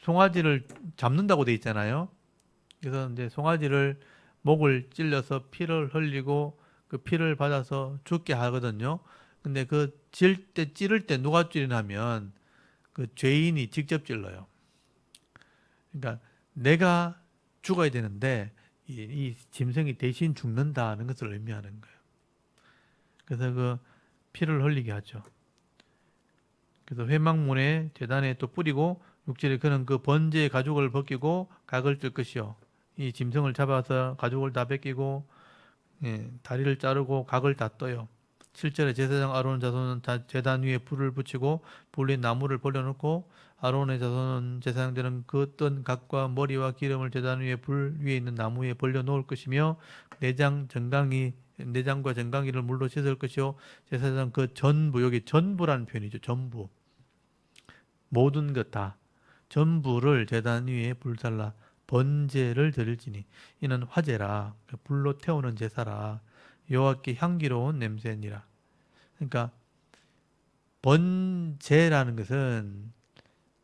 송아지를 잡는다고 돼 있잖아요. 그래서 이제 송아지를 목을 찔러서 피를 흘리고 그 피를 받아서 죽게 하거든요. 근데 그 찌를 때 누가 찌르냐면 그 죄인이 직접 찔러요. 그러니까 내가 죽어야 되는데 이 짐승이 대신 죽는다는 것을 의미하는 거예요. 그래서 그 피를 흘리게 하죠. 그래서 회막문에 제단에 또 뿌리고 6절에 그는 그 번제의 가죽을 벗기고 각을 뜰 것이요. 이 짐승을 잡아서 가죽을 다 벗기고 다리를 자르고 각을 다 떠요. 7절에 제사장 아론 자손은 제단 위에 불을 붙이고 불린 나무를 벌려놓고 아론의 자손은 제사장들은 그 뜬 각과 머리와 기름을 제단 위에 불 위에 있는 나무에 벌려 놓을 것이며 내장과 정강이를 물로 씻을 것이요 제사장 그 전부, 여기 전부라는 표현이죠. 전부, 모든 것 다 전부를 제단 위에 불살라 번제를 드릴지니 이는 화제라 불로 태우는 제사라 여호와께 향기로운 냄새니라. 그러니까 번제라는 것은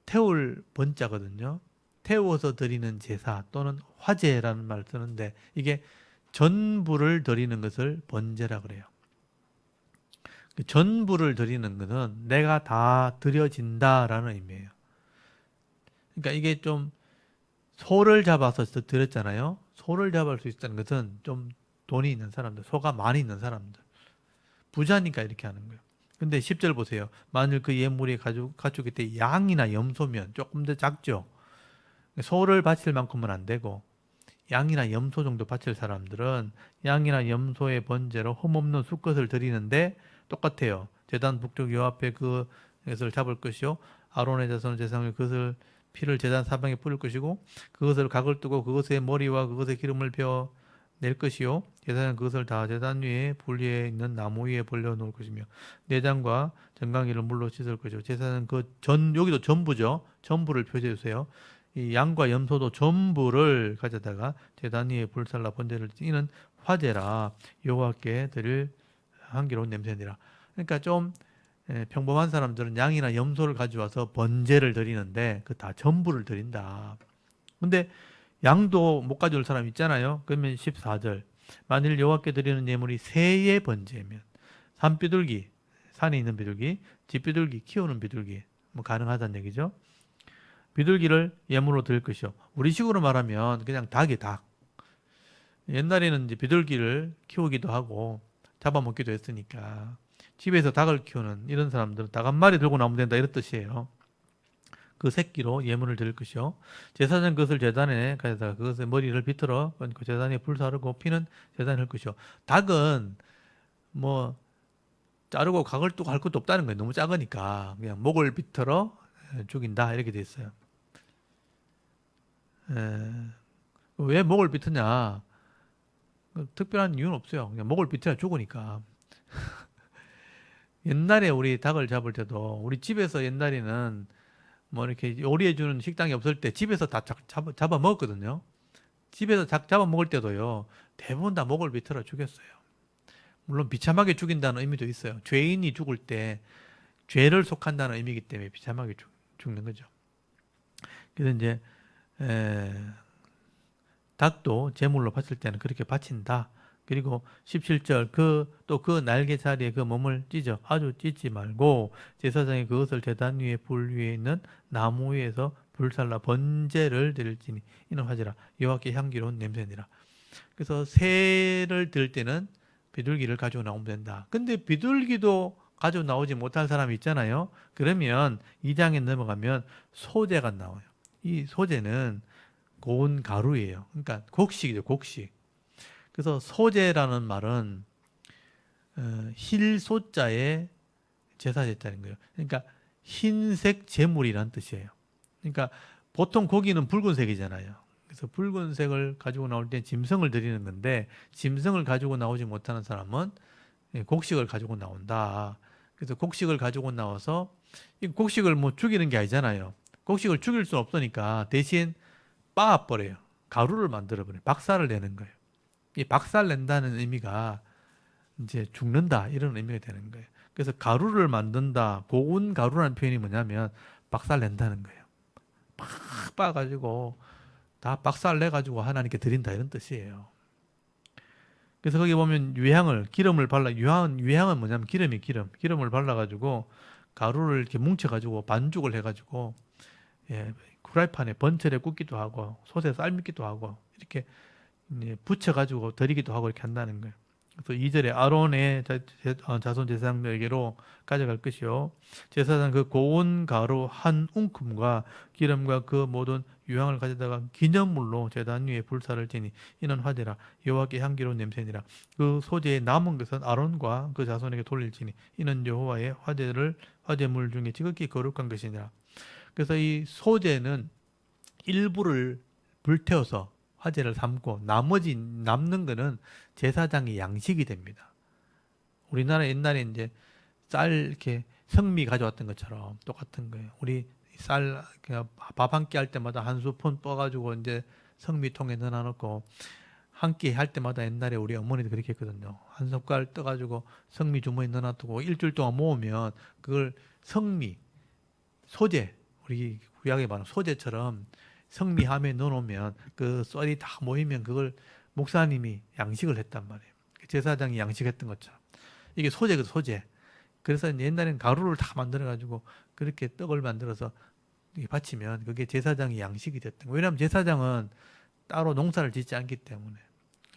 태울 번자거든요. 태워서 드리는 제사 또는 화제라는 말을 쓰는데 이게 전부를 드리는 것을 번제라 그래요. 전부를 드리는 것은 내가 다 드려진다라는 의미예요. 그러니까 이게 좀 소를 잡아서 드렸잖아요. 소를 잡을 수 있다는 것은 좀 돈이 있는 사람들, 소가 많이 있는 사람들. 부자니까 이렇게 하는 거예요. 근데 10절 보세요. 만일 그 예물이 가축일 때 양이나 염소면 조금 더 작죠. 소를 바칠 만큼은 안 되고 양이나 염소 정도 바칠 사람들은 양이나 염소의 번제로 흠없는 수컷을 드리는데 똑같아요. 제단 북쪽 요 앞에 그것을 잡을 것이요. 아론의 자손 제사장이 그것을 피를 제단 사방에 뿌릴 것이고 그것을 각을 뜨고 그것의 머리와 그것의 기름을 베어 낼 것이요. 제사장은 그것을 다 제단 위에 불 위에 있는 나무 위에 벌려 놓을 것이며 내장과 정강이를 물로 씻을 것이요. 제사장은 여기도 전부죠. 전부를 표시해 주세요. 이 양과 염소도 전부를 가져다가 제단 위에 불살라 번제를 이는 화제라 여호와께 드릴 향기로운 냄새니라. 그러니까 좀 평범한 사람들은 양이나 염소를 가져와서 번제를 드리는데 그 다 전부를 드린다. 근데 양도 못 가져올 사람 있잖아요. 그러면 14절 만일 여호와께 드리는 예물이 새의 번제면 산비둘기, 산에 있는 비둘기, 집비둘기, 키우는 비둘기 뭐 가능하다는 얘기죠. 비둘기를 예물로 드릴 것이요. 우리식으로 말하면 그냥 닭이 닭. 옛날에는 이제 비둘기를 키우기도 하고 잡아먹기도 했으니까 집에서 닭을 키우는 이런 사람들은 닭 한 마리 들고 나오면 된다 이런 뜻이에요. 그 새끼로 예물을 드릴 것이요. 제사장 그것을 제단에 가져다가 그것의 머리를 비틀어 그 제단에 불 사르고 피는 제단에 흘 것이요. 닭은 뭐 자르고 각을 뜨고 할 것도 없다는 거예요. 너무 작으니까 그냥 목을 비틀어 죽인다 이렇게 돼 있어요. 왜 목을 비트냐? 특별한 이유는 없어요. 그냥 목을 비틀어 죽으니까. 옛날에 우리 닭을 잡을 때도 우리 집에서 옛날에는 뭐 이렇게 요리해주는 식당이 없을 때 집에서 다 잡아 먹었거든요. 집에서 닭 잡아 먹을 때도요. 대부분 다 목을 비틀어 죽였어요. 물론 비참하게 죽인다는 의미도 있어요. 죄인이 죽을 때 죄를 속한다는 의미이기 때문에 비참하게 죽는 거죠. 그래서 이제 닭도 제물로 바칠 때는 그렇게 바친다. 그리고 17절 또 그 날개 자리에 그 몸을 찢어 아주 찢지 말고 제사장이 그것을 제단 위에 불 위에 있는 나무 위에서 불살라 번제를 드릴지니 이는 화제라 여호와께 향기로운 냄새니라. 그래서 새를 들 때는 비둘기를 가지고 나오면 된다. 근데 비둘기도 가지고 나오지 못할 사람이 있잖아요. 그러면 2장에 넘어가면 소제가 나와요. 이 소제는 고운 가루예요. 그러니까 곡식이죠, 곡식. 그래서 소제라는 말은 힐소자에 제사제자인 거예요. 그러니까 흰색 제물이란 뜻이에요. 그러니까 보통 고기는 붉은색이잖아요. 그래서 붉은색을 가지고 나올 때 짐승을 드리는 건데 짐승을 가지고 나오지 못하는 사람은 곡식을 가지고 나온다. 그래서 곡식을 가지고 나와서 이 곡식을 뭐 죽이는 게 아니잖아요. 곡식을 죽일 수 없으니까 대신 빻아버려요. 가루를 만들어버려요. 박살을 내는 거예요. 이 박살 낸다는 의미가 이제 죽는다 이런 의미가 되는 거예요. 그래서 가루를 만든다. 고운 가루라는 표현이 뭐냐면 박살 낸다는 거예요. 팍 빻아가지고 다 박살 내가지고 하나님께 드린다 이런 뜻이에요. 그래서 거기 보면 기름을 발라 유향은 뭐냐면 기름을 발라가지고 가루를 이렇게 뭉쳐가지고 반죽을 해가지고 프라이팬에 번철에 굽기도 하고 솥에 삶기도 하고 이렇게 붙여가지고 드리기도 하고 이렇게 한다는 거예요. 그래서 2절에 아론의 자손 제사장들에게로 가져갈 것이요. 제사장 그 고운 가루 한 웅큼과 기름과 그 모든 유향을 가져다가 기념물로 제단 위에 불사를 지니 이는 화제라 여호와께 향기로운 냄새니라. 그 소재에 남은 것은 아론과 그 자손에게 돌릴지니 이는 여호와의 화제물 중에 지극히 거룩한 것이니라. 그래서 이 소재는 일부를 불태워서 화제를 삼고 나머지 남는 거는 제사장의 양식이 됩니다. 우리나라 옛날에 이제 쌀 이렇게 성미 가져왔던 것처럼 똑같은 거예요. 우리 쌀 밥 한 끼 할 때마다 한 스푼 떠가지고 이제 성미통에 넣어놓고 한 끼 할 때마다 옛날에 우리 어머니도 그렇게 했거든요. 한 숟갈 떠가지고 성미 주머니에 넣어놔두고 일주일 동안 모으면 그걸 성미, 소재, 우리 구약에 말하는 소재처럼 성미함에 넣어놓으면 그 썰이 다 모이면 그걸 목사님이 양식을 했단 말이에요. 제사장이 양식했던 것처럼. 이게 소재거든, 소재. 그래서 옛날에는 가루를 다 만들어가지고 그렇게 떡을 만들어서 바치면 그게 제사장이 양식이 됐던 거예요. 왜냐하면 제사장은 따로 농사를 짓지 않기 때문에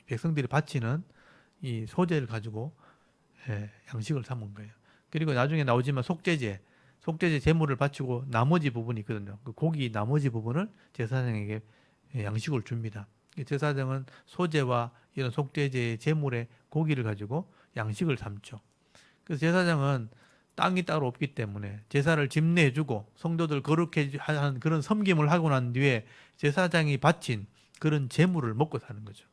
백성들이 바치는 이 소재를 가지고 양식을 삼은 거예요. 그리고 나중에 나오지만 속죄제 제물을 바치고 나머지 부분이 있거든요. 그 고기 나머지 부분을 제사장에게 양식을 줍니다. 제사장은 소재와 이런 속죄제의 제물의 고기를 가지고 양식을 삼죠. 그래서 제사장은 땅이 따로 없기 때문에 제사를 집례해주고 성도들 거룩해 하는 그런 섬김을 하고 난 뒤에 제사장이 바친 그런 제물을 먹고 사는 거죠.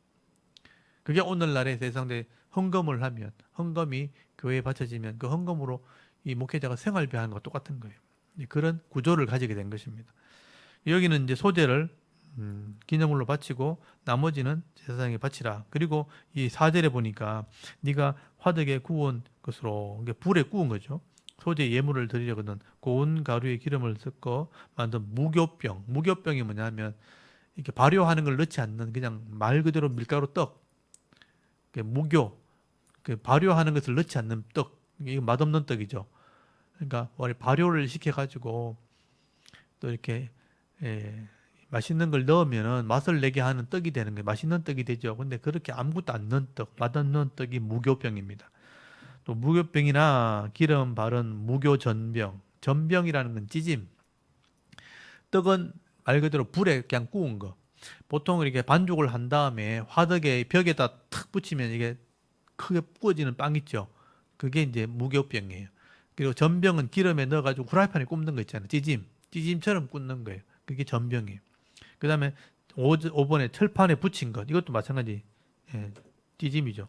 그게 오늘날의 세상에 헌금을 하면 헌금이 교회에 바쳐지면 그 헌금으로 이 목회자가 생활비 하는 것과 똑같은 거예요. 그런 구조를 가지게 된 것입니다. 여기는 이제 소재를 기념물로 바치고 나머지는 제사장에 바치라. 그리고 이 4절에 보니까 네가 화덕에 구운 것으로 불에 구운 거죠. 소재 예물을 드리려거든 고운 가루에 기름을 섞어 만든 무교병. 무교병이 뭐냐면 이렇게 발효하는 걸 넣지 않는 그냥 말 그대로 밀가루 떡. 무교. 발효하는 것을 넣지 않는 떡. 이거 맛없는 떡이죠. 그러니까 발효를 시켜가지고 또 이렇게 맛있는 걸 넣으면은 맛을 내게 하는 떡이 되는 거예요. 맛있는 떡이 되죠. 근데 그렇게 아무것도 안 넣은 떡, 맛없는 떡이 무교병입니다. 또 무교병이나 기름 바른 무교전병, 전병이라는 건 찌짐. 떡은 말 그대로 불에 그냥 구운 거. 보통 이렇게 반죽을 한 다음에 화덕에 벽에다 탁 붙이면 이게 크게 구워지는 빵 있죠. 그게 이제 무교병이에요. 그리고 전병은 기름에 넣어가지고 후라이팬에 굽는 거 있잖아요. 찌짐처럼 굽는 거예요. 그게 전병이에요. 그 다음에 5번에 철판에 붙인 것. 이것도 마찬가지. 찌짐이죠.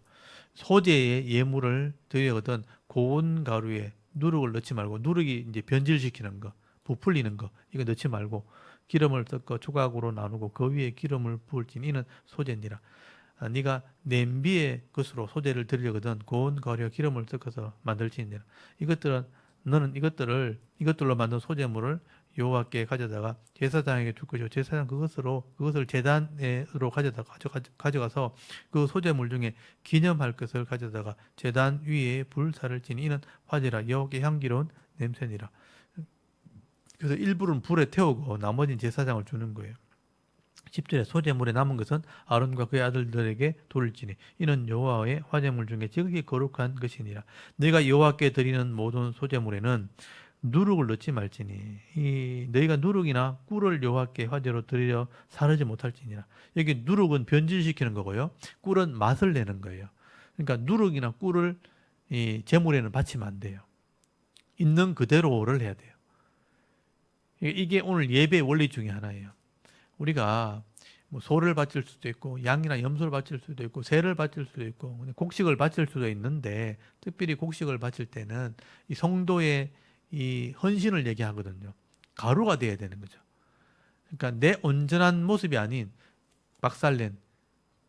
소재의 예물을 드리거든 고운 가루에 누룩을 넣지 말고 누룩이 이제 변질시키는 거, 부풀리는 거 이거 넣지 말고 기름을 섞어 조각으로 나누고 그 위에 기름을 부을지니 이는 소재니라. 네가 냄비의 것으로 소재를 드리거든 고운 가루에 기름을 섞어서 만들지니라. 너는 이것들로 만든 소재물을 여호와께 가져다가 제사장에게 줄 것이고 제사장 그것을 제단으로 가져가서 그 소재물 중에 기념할 것을 가져다가 제단 위에 불사를 지니 이는 화제라 여호와께 향기로운 냄새니라. 그래서 일부는 불에 태우고 나머지는 제사장을 주는 거예요. 10절에 소재물에 남은 것은 아론과 그의 아들들에게 돌지니 이는 여호와의 화제물 중에 지극히 거룩한 것이니라. 너희가 여호와께 드리는 모든 소재물에는 누룩을 넣지 말지니 너희가 누룩이나 꿀을 여호와께 화제로 드리려 사르지 못할지니라. 여기 누룩은 변질시키는 거고요. 꿀은 맛을 내는 거예요. 그러니까 누룩이나 꿀을 이 제물에는 바치면 안 돼요. 있는 그대로를 해야 돼요. 이게 오늘 예배의 원리 중에 하나예요. 우리가 뭐 소를 바칠 수도 있고 양이나 염소를 바칠 수도 있고 새를 바칠 수도 있고 곡식을 바칠 수도 있는데 특별히 곡식을 바칠 때는 이 성도의 이 헌신을 얘기하거든요. 가루가 돼야 되는 거죠. 그러니까 내 온전한 모습이 아닌 박살낸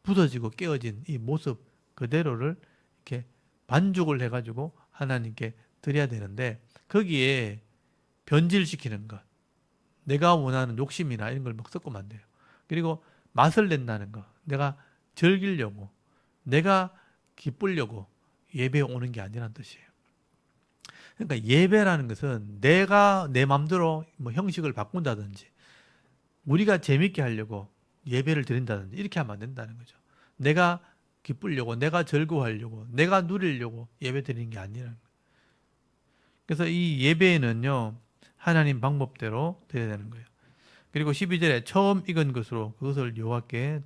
부서지고 깨어진 이 모습 그대로를 이렇게 반죽을 해가지고 하나님께 드려야 되는데 거기에 변질시키는 것, 내가 원하는 욕심이나 이런 걸 막 섞으면 안 돼요. 그리고 맛을 낸다는 거, 내가 즐기려고, 내가 기쁘려고 예배에 오는 게 아니라는 뜻이에요. 그러니까 예배라는 것은 내가 내 마음대로 뭐 형식을 바꾼다든지 우리가 재밌게 하려고 예배를 드린다든지 이렇게 하면 안 된다는 거죠. 내가 기쁘려고, 내가 즐거워하려고, 내가 누리려고 예배 드리는 게 아니라는 거예요. 그래서 이 예배에는요, 하나님 방법대로 드려야 되는 거예요. 그리고 12절에 처음 익은 것으로 그것을 여호와께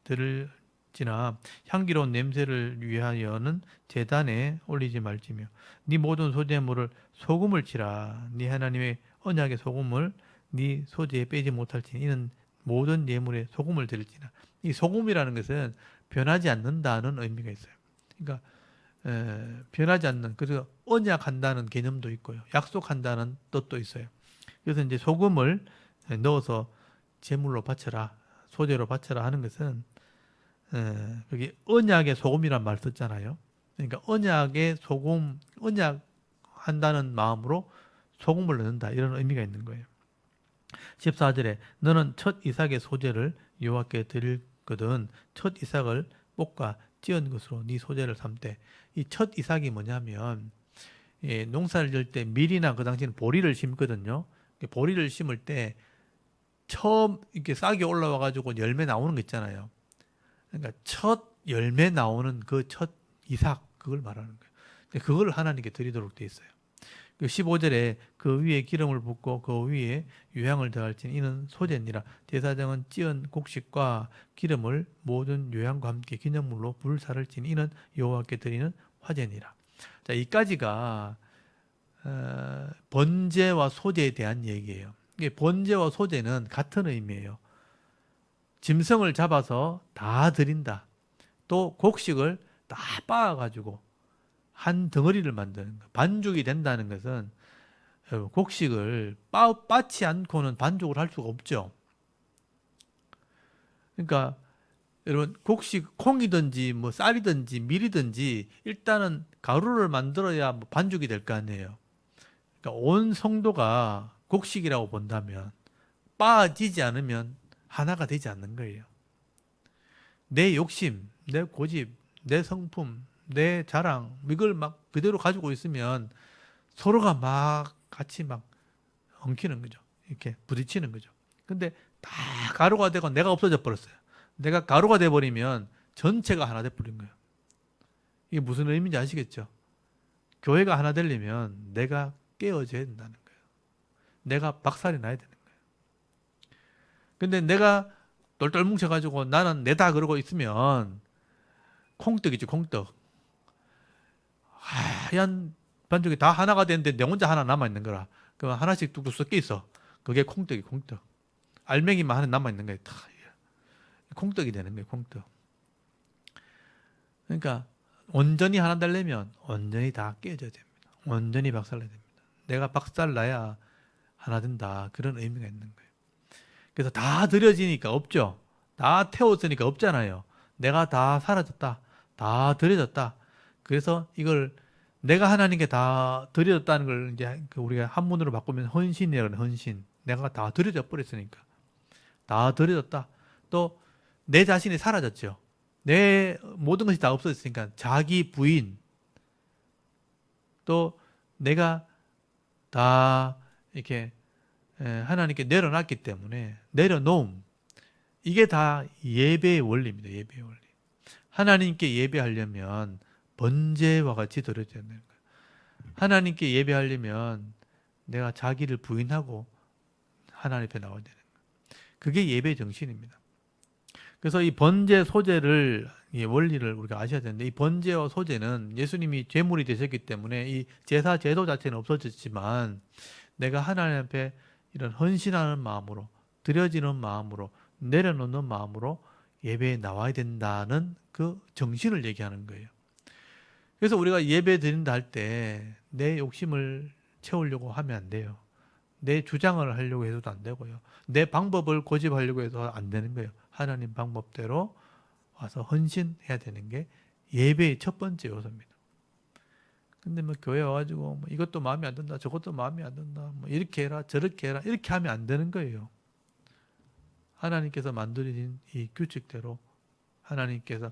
드릴지나 향기로운 냄새를 위하여는 제단에 올리지 말지며 네 모든 소재물을 소금을 치라. 네 하나님의 언약의 소금을 네 소재에 빼지 못할지니 이는 모든 예물에 소금을 드릴지나. 이 소금이라는 것은 변하지 않는다는 의미가 있어요. 그러니까 변하지 않는, 그래서 언약한다는 개념도 있고요. 약속한다는 뜻도 있어요. 그래서 이제 소금을 넣어서 제물로 바쳐라. 소재로 바쳐라 하는 것은 그게 언약의 소금이란 말 썼잖아요. 그러니까 언약의 소금, 언약 한다는 마음으로 소금을 넣는다 이런 의미가 있는 거예요. 14절에 너는 첫 이삭의 소재를 여호와께 드릴거든 첫 이삭을 볶아 찌은 것으로 네 소재를 삼되 이 첫 이삭이 뭐냐면 농사를 지을 때 밀이나 그 당시에는 보리를 심거든요. 보리를 심을 때 처음 이렇게 싹이 올라와 가지고 열매 나오는 거 있잖아요. 그러니까 첫 열매 나오는 그 첫 이삭 그걸 말하는 거예요. 근데 그걸 하나님께 드리도록 돼 있어요. 그 15절에 그 위에 기름을 붓고 그 위에 유향을 더할지니 이는 소재니라. 제사장은 찌은 곡식과 기름을 모든 유향과 함께 기념물로 불사를 지니 이는 여호와께 드리는 화제니라. 자, 이까지가 번제와 소제에 대한 얘기예요. 이게 번제와 소제는 같은 의미예요. 짐승을 잡아서 다 드린다. 또 곡식을 다 빻아가지고 한 덩어리를 만드는 거. 반죽이 된다는 것은 곡식을 빻지 않고는 반죽을 할 수가 없죠. 그러니까 여러분 곡식 콩이든지 뭐 쌀이든지 밀이든지 일단은 가루를 만들어야 뭐 반죽이 될 거 아니에요. 그러니까 온 성도가 곡식이라고 본다면 빻아지지 않으면 하나가 되지 않는 거예요. 내 욕심, 내 고집, 내 성품, 내 자랑 이걸 막 그대로 가지고 있으면 서로가 막 같이 막 엉키는 거죠. 이렇게 부딪히는 거죠. 근데 다 가루가 되고 내가 없어져 버렸어요. 내가 가루가 돼 버리면 전체가 하나 돼 버린 거예요. 이게 무슨 의미인지 아시겠죠? 교회가 하나 되려면 내가 깨어져야 된다는 거예요. 내가 박살이 나야 되는 거예요. 근데 내가 똘똘 뭉쳐가지고 나는 내다 그러고 있으면 콩떡이지 콩떡. 하얀 반죽이 다 하나가 되는데 내 혼자 하나 남아있는 거라. 그럼 하나씩 뚝뚝 섞여 있어. 그게 콩떡이 콩떡. 알맹이만 하나 남아있는 거예요. 다. 콩떡이 되는 거예요. 콩떡. 그러니까 온전히 하나 되려면 온전히 다 깨져야 됩니다. 온전히 박살나야 됩니다. 내가 박살나야 하나 된다. 그런 의미가 있는 거예요. 그래서 다 들여지니까 없죠. 다 태웠으니까 없잖아요. 내가 다 사라졌다. 다 들여졌다. 그래서 이걸 내가 하나님께 다 드려졌다는 걸 이제 우리가 한문으로 바꾸면 헌신이라고 해요. 헌신. 내가 다 드려져 버렸으니까. 다 드려졌다. 또 내 자신이 사라졌죠. 내 모든 것이 다 없어졌으니까 자기 부인 또 내가 다 이렇게 하나님께 내려놨기 때문에 내려놓음 이게 다 예배의 원리입니다. 예배의 원리. 하나님께 예배하려면 번제와 같이 드려져야 되는 거예요. 하나님께 예배하려면 내가 자기를 부인하고 하나님 앞에 나와야 되는 거예요. 그게 예배 정신입니다. 그래서 이 번제 소제를 원리를 우리가 아셔야 되는데 이 번제와 소제는 예수님이 제물이 되셨기 때문에 이 제사 제도 자체는 없어졌지만 내가 하나님 앞에 이런 헌신하는 마음으로 드려지는 마음으로 내려놓는 마음으로 예배에 나와야 된다는 그 정신을 얘기하는 거예요. 그래서 우리가 예배 드린다 할 때 내 욕심을 채우려고 하면 안 돼요. 내 주장을 하려고 해서도 안 되고요. 내 방법을 고집하려고 해서 안 되는 거예요. 하나님 방법대로 와서 헌신해야 되는 게 예배의 첫 번째 요소입니다. 근데 뭐 교회 와가지고 뭐 이것도 마음에 안 든다, 저것도 마음에 안 든다, 뭐 이렇게 해라, 저렇게 해라, 이렇게 하면 안 되는 거예요. 하나님께서 만들어진 이 규칙대로 하나님께서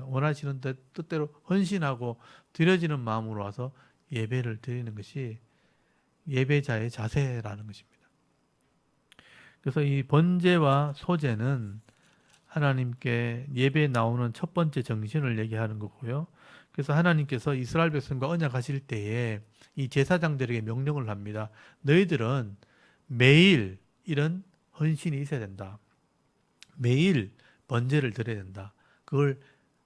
원하시는 뜻대로 헌신하고 드려지는 마음으로 와서 예배를 드리는 것이 예배자의 자세라는 것입니다. 그래서 이 번제와 소제는 하나님께 예배에 나오는 첫 번째 정신을 얘기하는 거고요. 그래서 하나님께서 이스라엘 백성과 언약하실 때에 이 제사장들에게 명령을 합니다. 너희들은 매일 이런 헌신이 있어야 된다. 매일 번제를 드려야 된다. 그걸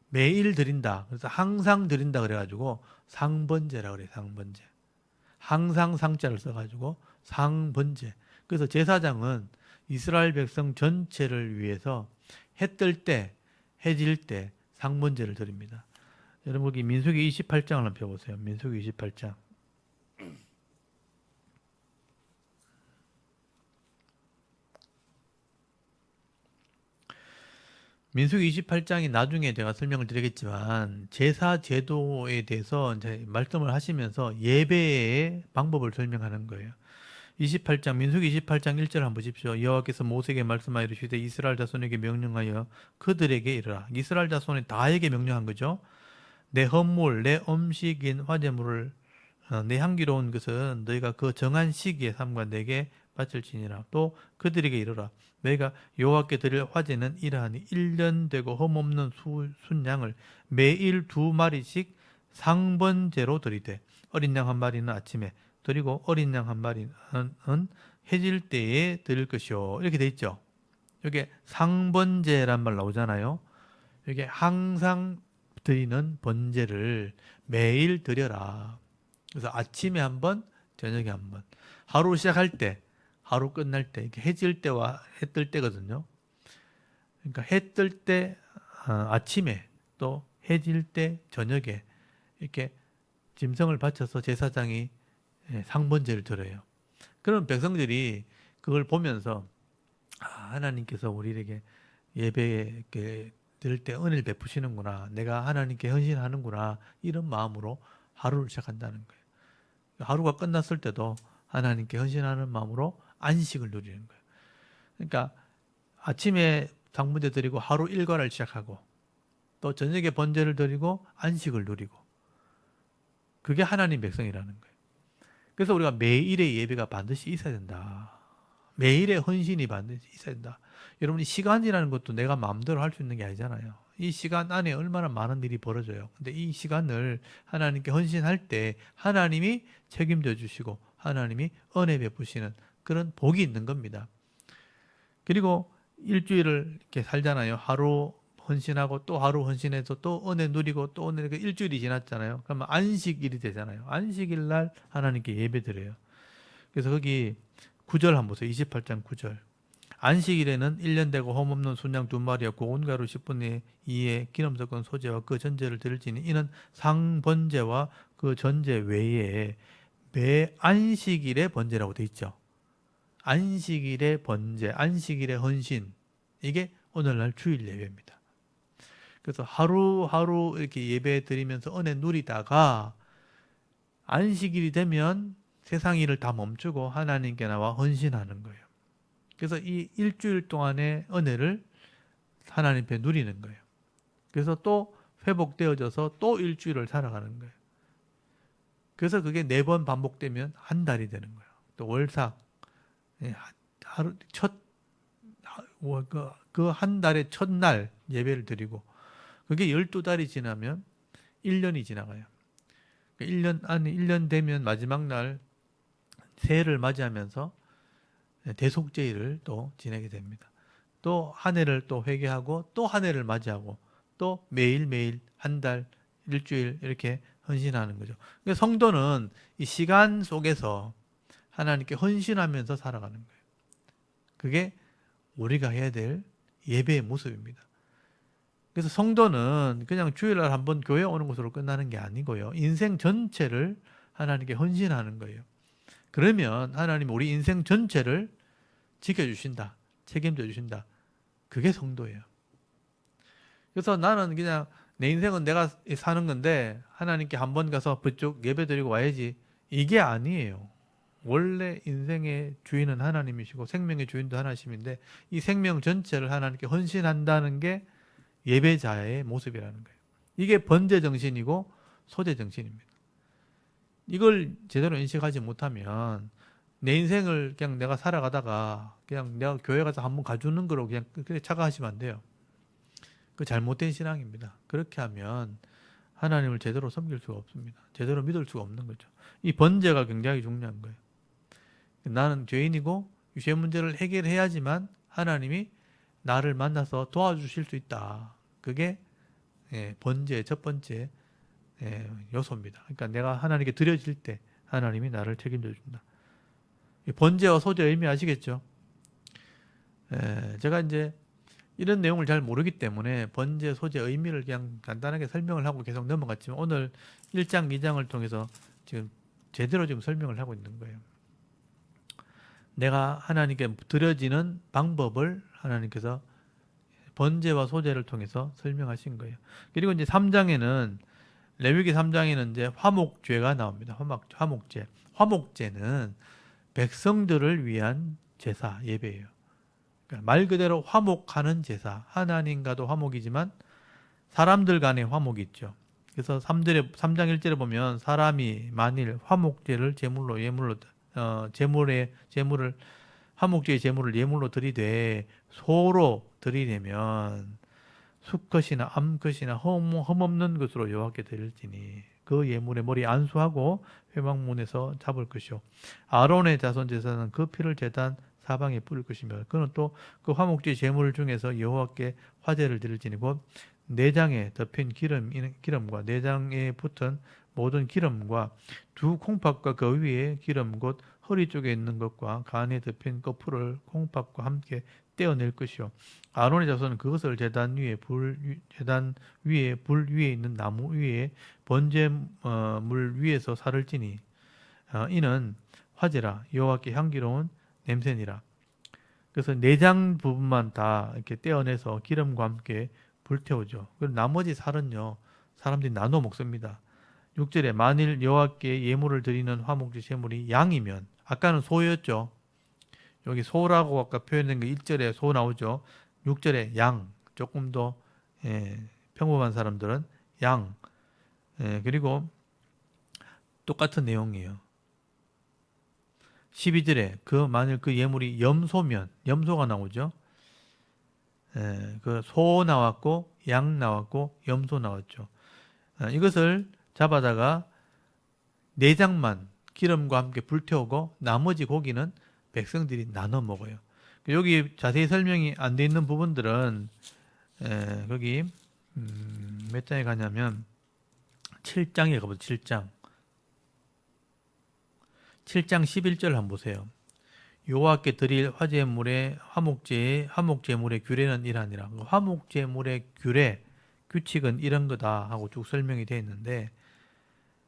매일 드린다. 그래서 항상 드린다 그래가지고 상번제라고 그래요. 상번제. 항상 상자를 써가지고 상번제. 그래서 제사장은 이스라엘 백성 전체를 위해서 해 뜰 때, 해 질 때 상번제를 드립니다. 여러분 거기 민수기 28장을 한번 펴보세요. 민수기 28장. 민수기 28장이 나중에 제가 설명을 드리겠지만 제사 제도에 대해서 이제 말씀을 하시면서 예배의 방법을 설명하는 거예요. 28장 민수기 28장 1절 한번 보십시오. 여호와께서 모세에게 말씀하여 이르시되 이스라엘 자손에게 명령하여 그들에게 이르라. 이스라엘 자손이 다에게 명령한 거죠. 내 헌물 내 음식인 화제물을 내 향기로운 것은 너희가 그 정한 시기에 삼가 내게 바칠지니라. 또 그들에게 이르라. 너희가 여호와께 드릴 화제는 이러하니 1년 되고 흠없는 순양을 매일 2마리씩 상번제로 드리되 어린 양 한 마리는 아침에 드리고 어린 양 한 마리는 해질 때에 드릴 것이요. 이렇게 돼 있죠. 여기 상번제란 말 나오잖아요. 이게 항상 드리는 번제를 매일 드려라. 그래서 아침에 한 번, 저녁에 한 번. 하루 시작할 때, 하루 끝날 때, 이렇게 해질 때와 해 뜰 때거든요. 그러니까 해 뜰 때 아침에 또 해질 때 저녁에 이렇게 짐승을 바쳐서 제사장이 상번제를 드려요. 그럼 백성들이 그걸 보면서 하나님께서 우리에게 예배에 드릴 때 은혜를 베푸시는구나. 내가 하나님께 헌신하는구나. 이런 마음으로 하루를 시작한다는 거예요. 하루가 끝났을 때도 하나님께 헌신하는 마음으로 안식을 누리는 거예요. 그러니까 아침에 상번제 드리고 하루 일과를 시작하고 또 저녁에 번제를 드리고 안식을 누리고 그게 하나님 백성이라는 거예요. 그래서 우리가 매일의 예배가 반드시 있어야 된다. 매일의 헌신이 반드시 있어야 된다. 여러분, 이 시간이라는 것도 내가 마음대로 할 수 있는 게 아니잖아요. 이 시간 안에 얼마나 많은 일이 벌어져요. 근데 이 시간을 하나님께 헌신할 때 하나님이 책임져 주시고 하나님이 은혜 베푸시는 그런 복이 있는 겁니다. 그리고 일주일을 이렇게 살잖아요. 하루 헌신하고 또 하루 헌신해서 또 은혜 누리고 또 은혜, 일주일이 지났잖아요. 그러면 안식일이 되잖아요. 안식일 날 하나님께 예배 드려요. 그래서 거기 9절 한번 보세요. 28장 9절. 안식일에는 1년 되고 흠없는 순양 2마리와 고운 가루 10분의 2의 기름 섞은 소재와 그 전제를 드릴지니 이는 상번제와 그 전제 외에 매 안식일의 번제라고 돼 있죠. 안식일의 번제, 안식일의 헌신, 이게 오늘날 주일 예배입니다. 그래서 하루하루 이렇게 예배 드리면서 은혜 누리다가 안식일이 되면 세상 일을 다 멈추고 하나님께 나와 헌신하는 거예요. 그래서 이 일주일 동안의 은혜를 하나님 앞에 누리는 거예요. 그래서 또 회복되어져서 또 일주일을 살아가는 거예요. 그래서 그게 4번 반복되면 한 달이 되는 거예요. 또 월삭, 하루 그 한 달의 첫날 예배를 드리고 그게 12달이 지나면 1년이 지나가요. 1년 되면 마지막 날 새해를 맞이하면서 대속제일을 또 지내게 됩니다. 또 한 해를 또 회개하고 또 한 해를 맞이하고 또 매일매일 한 달, 일주일 이렇게 헌신하는 거죠. 그러니까 성도는 이 시간 속에서 하나님께 헌신하면서 살아가는 거예요. 그게 우리가 해야 될 예배의 모습입니다. 그래서 성도는 그냥 주일날 한번 교회 오는 것으로 끝나는 게 아니고요. 인생 전체를 하나님께 헌신하는 거예요. 그러면 하나님 우리 인생 전체를 지켜주신다. 책임져 주신다. 그게 성도예요. 그래서 나는 그냥 내 인생은 내가 사는 건데 하나님께 한번 가서 그쪽 예배 드리고 와야지. 이게 아니에요. 원래 인생의 주인은 하나님이시고 생명의 주인도 하나님인데 이 생명 전체를 하나님께 헌신한다는 게 예배자의 모습이라는 거예요. 이게 번제 정신이고 소제 정신입니다. 이걸 제대로 인식하지 못하면 내 인생을 그냥 내가 살아가다가 그냥 내가 교회 가서 한번 가주는 거로 그냥 그렇게 착각하시면 안 돼요. 그 잘못된 신앙입니다. 그렇게 하면 하나님을 제대로 섬길 수가 없습니다. 제대로 믿을 수가 없는 거죠. 이 번제가 굉장히 중요한 거예요. 나는 죄인이고 죄 문제를 해결해야지만 하나님이 나를 만나서 도와주실 수 있다. 그게 번제의 첫 번째 요소입니다. 그러니까 내가 하나님께 드려질 때 하나님이 나를 책임져 준다. 번제와 소제 의미 아시겠죠? 제가 이제 이런 내용을 잘 모르기 때문에 번제, 소제 의미를 그냥 간단하게 설명을 하고 계속 넘어갔지만 오늘 1장, 2장을 통해서 지금 제대로 지금 설명을 하고 있는 거예요. 내가 하나님께 드려지는 방법을 하나님께서 번제와 소제를 통해서 설명하신 거예요. 그리고 이제 3장에는 레위기 3장에는 이제 화목죄가 나옵니다. 화목죄. 화목죄는 백성들을 위한 제사, 예배예요. 그러니까 말 그대로 화목하는 제사. 하나님과도 화목이지만 사람들 간의 화목이 있죠. 그래서 3장 1절에 보면 사람이 만일 화목제를 제물을 화목제의 제물을 예물로 드리되 소로 드리려면 수컷이나 암컷이나 흠없는 것으로 여호와께 드릴지니 그 예물의 머리 안수하고 회막문에서 잡을 것이요 아론의 자손 제사는 그 피를 제단 사방에 뿌릴 것이며 그는 또 그 화목제 제물 중에서 여호와께 화제를 드릴지니 곧 내장에 덮인 기름과 내장에 붙은 모든 기름과 두 콩팥과 그 위에 기름 곧 허리 쪽에 있는 것과 간에 덮인 거풀을 콩팥과 함께 떼어낼 것이요 아론의 자손은 그것을 제단 위에 불 위에 있는 나무 위에 번제물 위에서 살을 찌니 이는 화제라 여호와께 향기로운 냄새니라. 그래서 내장 부분만 다 이렇게 떼어내서 기름과 함께 불태우죠. 그리고 나머지 살은요 사람들이 나눠 먹습니다. 6절에 만일 여호와께 예물을 드리는 화목제 제물이 양이면 아까는 소였죠. 여기 소라고 아까 표현된 게 1절에 소 나오죠. 6절에 양 조금 더 평범한 사람들은 양 그리고 똑같은 내용이에요. 12절에 만일 그 예물이 염소면 염소가 나오죠. 그 소 나왔고 양 나왔고 염소 나왔죠. 이것을 잡아다가 내장만 기름과 함께 불태우고 나머지 고기는 백성들이 나눠 먹어요. 여기 자세히 설명이 안 돼 있는 부분들은 거기 몇 장에 가냐면 7장에 가보죠. 7장 11절 한번 보세요. 여호와께 드릴 화제물의 화목제물의 규례는 이러하니라. 화목제물의 규칙은 이런 거다 하고 쭉 설명이 되어 있는데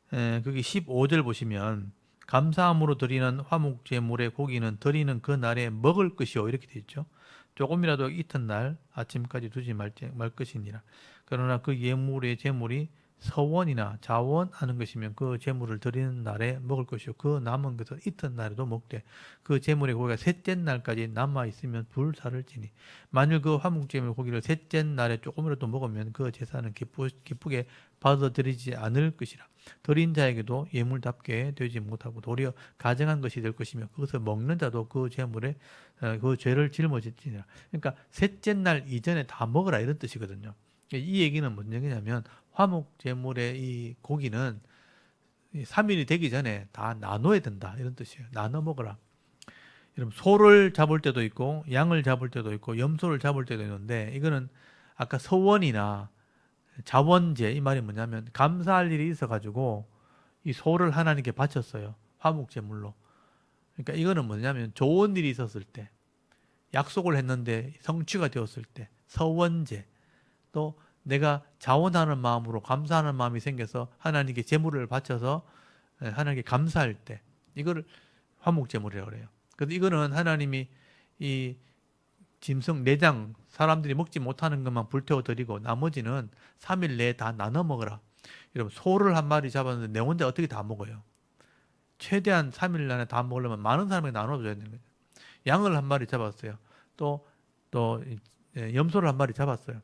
거기 15절 보시면 감사함으로 드리는 화목제물의 고기는 드리는 그 날에 먹을 것이요 이렇게 되어 있죠. 조금이라도 이튿날 아침까지 두지 말 것이니라. 그러나 그 예물의 제물이 서원이나 자원하는 것이면 그 제물을 드리는 날에 먹을 것이요 그 남은 것은 이튿날에도 먹되 그 제물의 고기가 셋째 날까지 남아 있으면 불사를 지니 만일 그 화목제물 고기를 셋째 날에 조금이라도 먹으면 그 제사는 기쁘게 받아들이지 않을 것이라. 드린 자에게도 예물답게 되지 못하고 도리어 가증한 것이 될 것이며 그것을 먹는 자도 그 제물에 그 죄를 짊어지니라. 그러니까 셋째 날 이전에 다 먹으라 이런 뜻이거든요. 이 얘기는 뭔 얘기냐면 화목제물의 이 고기는 3일이 되기 전에 다 나눠야 된다 이런 뜻이에요. 나눠 먹으라. 여러분 소를 잡을 때도 있고 양을 잡을 때도 있고 염소를 잡을 때도 있는데 이거는 아까 서원이나 자원제 이 말이 뭐냐면 감사할 일이 있어가지고 이 소를 하나님께 바쳤어요. 화목제물로. 그러니까 이거는 뭐냐면 좋은 일이 있었을 때 약속을 했는데 성취가 되었을 때 서원제 또 내가 자원하는 마음으로 감사하는 마음이 생겨서 하나님께 제물을 바쳐서 하나님께 감사할 때 이거를 화목제물이라고 그래요. 그래서 이거는 하나님이 이 짐승 내장 사람들이 먹지 못하는 것만 불태워 드리고 나머지는 3일 내에 다 나눠 먹으라. 여러분 소를 한 마리 잡았는데 내 혼자 어떻게 다 먹어요? 최대한 3일 안에 다 먹으려면 많은 사람에게 나눠줘야 되는 거죠. 양을 한 마리 잡았어요. 또 염소를 한 마리 잡았어요.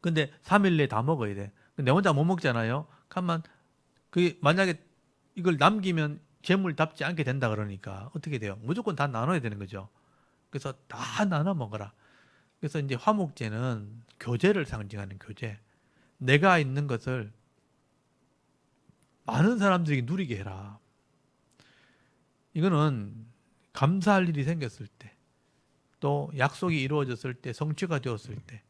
근데 3일 내에 다 먹어야 돼. 내 혼자 못 먹잖아요. 그러면 만약에 이걸 남기면 재물답지 않게 된다 그러니까 어떻게 돼요? 무조건 다 나눠야 되는 거죠. 그래서 다 나눠 먹어라. 그래서 이제 화목제는 교제를 상징하는 교제. 내가 있는 것을 많은 사람들이 누리게 해라. 이거는 감사할 일이 생겼을 때, 또 약속이 이루어졌을 때, 성취가 되었을 때,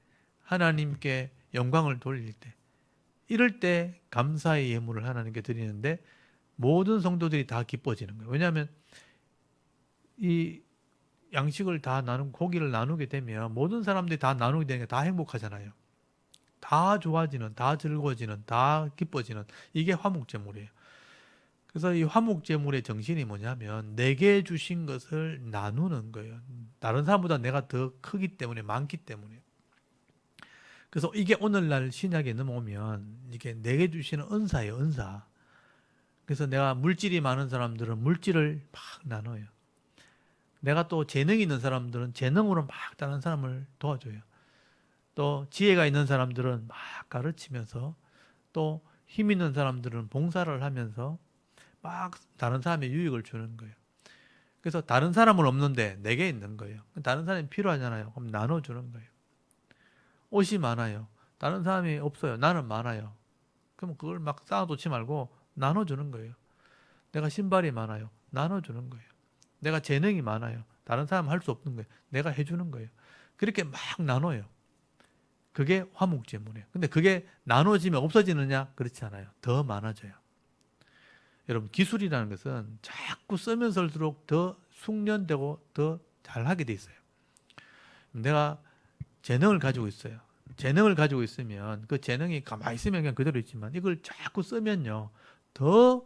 하나님께 영광을 돌릴 때, 이럴 때 감사의 예물을 하나님께 드리는데 모든 성도들이 다 기뻐지는 거예요. 왜냐하면 이 양식을 다 고기를 나누게 되면 모든 사람들이 다 나누게 되니까 다 행복하잖아요. 다 좋아지는, 다 즐거워지는, 다 기뻐지는 이게 화목제물이에요. 그래서 이 화목제물의 정신이 뭐냐면 내게 주신 것을 나누는 거예요. 다른 사람보다 내가 더 크기 때문에 많기 때문에. 그래서 이게 오늘날 신약에 넘어오면 이게 내게 주시는 은사예요, 은사. 그래서 내가 물질이 많은 사람들은 물질을 막 나눠요. 내가 또 재능이 있는 사람들은 재능으로 막 다른 사람을 도와줘요. 또 지혜가 있는 사람들은 막 가르치면서, 또 힘 있는 사람들은 봉사를 하면서 막 다른 사람의 유익을 주는 거예요. 그래서 다른 사람은 없는데 내게 있는 거예요. 다른 사람이 필요하잖아요. 그럼 나눠주는 거예요. 옷이 많아요. 다른 사람이 없어요. 나는 많아요. 그럼 그걸 막 쌓아놓지 말고 나눠주는 거예요. 내가 신발이 많아요. 나눠주는 거예요. 내가 재능이 많아요. 다른 사람 할 수 없는 거예요. 내가 해주는 거예요. 그렇게 막 나눠요. 그게 화목제물이에요. 근데 그게 나눠지면 없어지느냐? 그렇지 않아요. 더 많아져요. 여러분, 기술이라는 것은 자꾸 쓰면 쓸수록 더 숙련되고 더 잘하게 돼 있어요. 내가 재능을 가지고 있어요. 재능을 가지고 있으면 그 재능이 가만히 있으면 그냥 그대로 있지만 이걸 자꾸 쓰면요, 더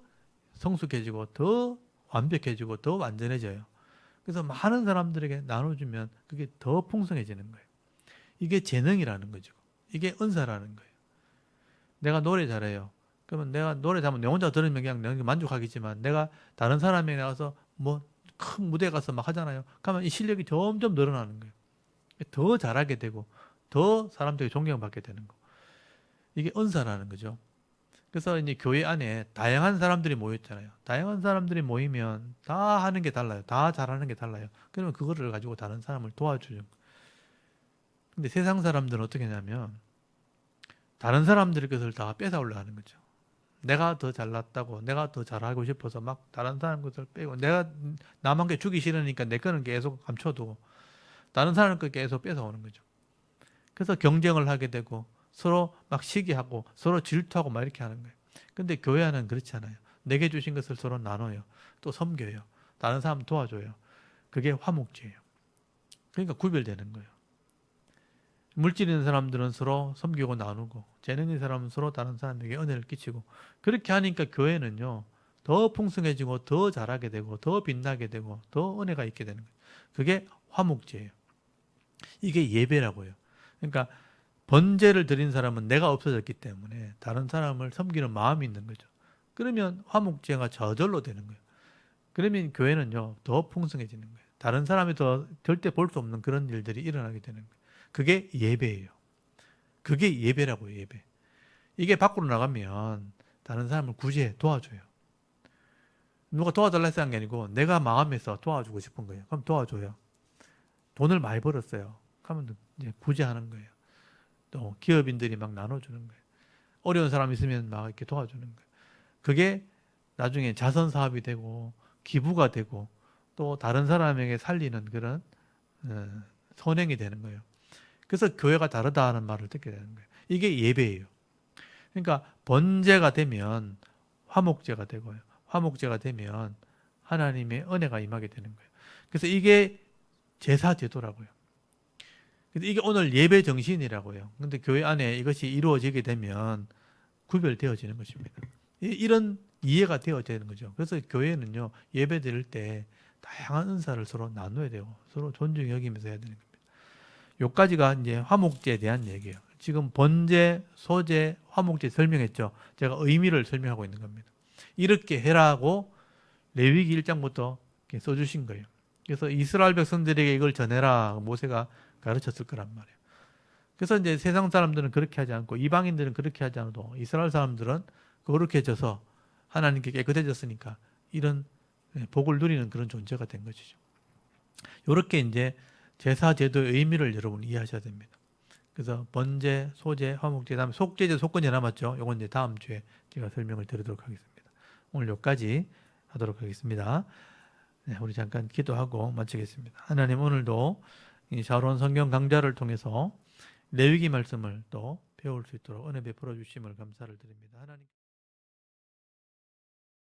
성숙해지고 더 완벽해지고 더 완전해져요. 그래서 많은 사람들에게 나눠주면 그게 더 풍성해지는 거예요. 이게 재능이라는 거죠. 이게 은사라는 거예요. 내가 노래 잘해요. 그러면 내가 노래 잘하면 내 혼자 들으면 그냥 내가 만족하겠지만, 내가 다른 사람에게 나가서 뭐 큰 무대에 가서 막 하잖아요. 그러면 이 실력이 점점 늘어나는 거예요. 더 잘하게 되고 더 사람들이 존경받게 되는 거. 이게 은사라는 거죠. 그래서 이제 교회 안에 다양한 사람들이 모였잖아요. 다양한 사람들이 모이면 다 하는 게 달라요. 다 잘하는 게 달라요. 그러면 그거를 가지고 다른 사람을 도와주죠. 근데 세상 사람들은 어떻게 하냐면 다른 사람들의 것을 다 뺏어오려 하는 거죠. 내가 더 잘났다고, 내가 더 잘하고 싶어서 막 다른 사람 것을 빼고, 내가 남한 게 주기 싫으니까 내 거는 계속 감춰두고 다른 사람 거 계속 뺏어오는 거죠. 그래서 경쟁을 하게 되고 서로 막 시기하고 서로 질투하고 막 이렇게 하는 거예요. 근데 교회 안은 그렇지 않아요. 내게 주신 것을 서로 나눠요. 또 섬겨요. 다른 사람 도와줘요. 그게 화목제예요. 그러니까 구별되는 거예요. 물질 있는 사람들은 서로 섬기고 나누고, 재능 있는 사람은 서로 다른 사람에게 은혜를 끼치고, 그렇게 하니까 교회는요, 더 풍성해지고 더 잘하게 되고 더 빛나게 되고 더 은혜가 있게 되는 거예요. 그게 화목제예요. 이게 예배라고요. 그러니까 번제를 드린 사람은 내가 없어졌기 때문에 다른 사람을 섬기는 마음이 있는 거죠. 그러면 화목제가 저절로 되는 거예요. 그러면 교회는요, 더 풍성해지는 거예요. 다른 사람이 더 절대 볼 수 없는 그런 일들이 일어나게 되는 거예요. 그게 예배예요. 그게 예배라고요, 예배. 이게 밖으로 나가면 다른 사람을 구제해 도와줘요. 누가 도와달라 해서 한 게 아니고 내가 마음에서 도와주고 싶은 거예요. 그럼 도와줘요. 돈을 많이 벌었어요. 그러면 이제 구제하는 거예요. 또 기업인들이 막 나눠주는 거예요. 어려운 사람 있으면 막 이렇게 도와주는 거예요. 그게 나중에 자선 사업이 되고 기부가 되고 또 다른 사람에게 살리는 그런 선행이 되는 거예요. 그래서 교회가 다르다는 말을 듣게 되는 거예요. 이게 예배예요. 그러니까 번제가 되면 화목제가 되고요. 화목제가 되면 하나님의 은혜가 임하게 되는 거예요. 그래서 이게 제사 제도라고요. 근데 이게 오늘 예배 정신이라고요. 근데 교회 안에 이것이 이루어지게 되면 구별되어지는 것입니다. 이런 이해가 되어지는 거죠. 그래서 교회는요, 예배 드릴 때 다양한 은사를 서로 나눠야 되고 서로 존중 여기면서 해야 되는 겁니다. 요까지가 이제 화목제에 대한 얘기예요. 지금 번제, 소제, 화목제 설명했죠. 제가 의미를 설명하고 있는 겁니다. 이렇게 해라고 레위기 1장부터 써주신 거예요. 그래서 이스라엘 백성들에게 이걸 전해라 모세가 가르쳤을 거란 말이에요. 그래서 이제 세상 사람들은 그렇게 하지 않고 이방인들은 그렇게 하지 않아도 이스라엘 사람들은 거룩해져서 하나님께 깨끗해졌으니까 이런 복을 누리는 그런 존재가 된 것이죠. 이렇게 이제 제사 제도의 의미를 여러분 이해하셔야 됩니다. 그래서 번제, 소제, 화목제, 다음에 속제제, 속건제 남았죠. 이건 이제 다음 주에 제가 설명을 드리도록 하겠습니다. 오늘 여기까지 하도록 하겠습니다. 네, 우리 잠깐 기도하고 마치겠습니다. 하나님, 오늘도 이 샤론 성경 강좌를 통해서 레위기 말씀을 또 배울 수 있도록 은혜 베풀어 주심을 감사를 드립니다. 하나님.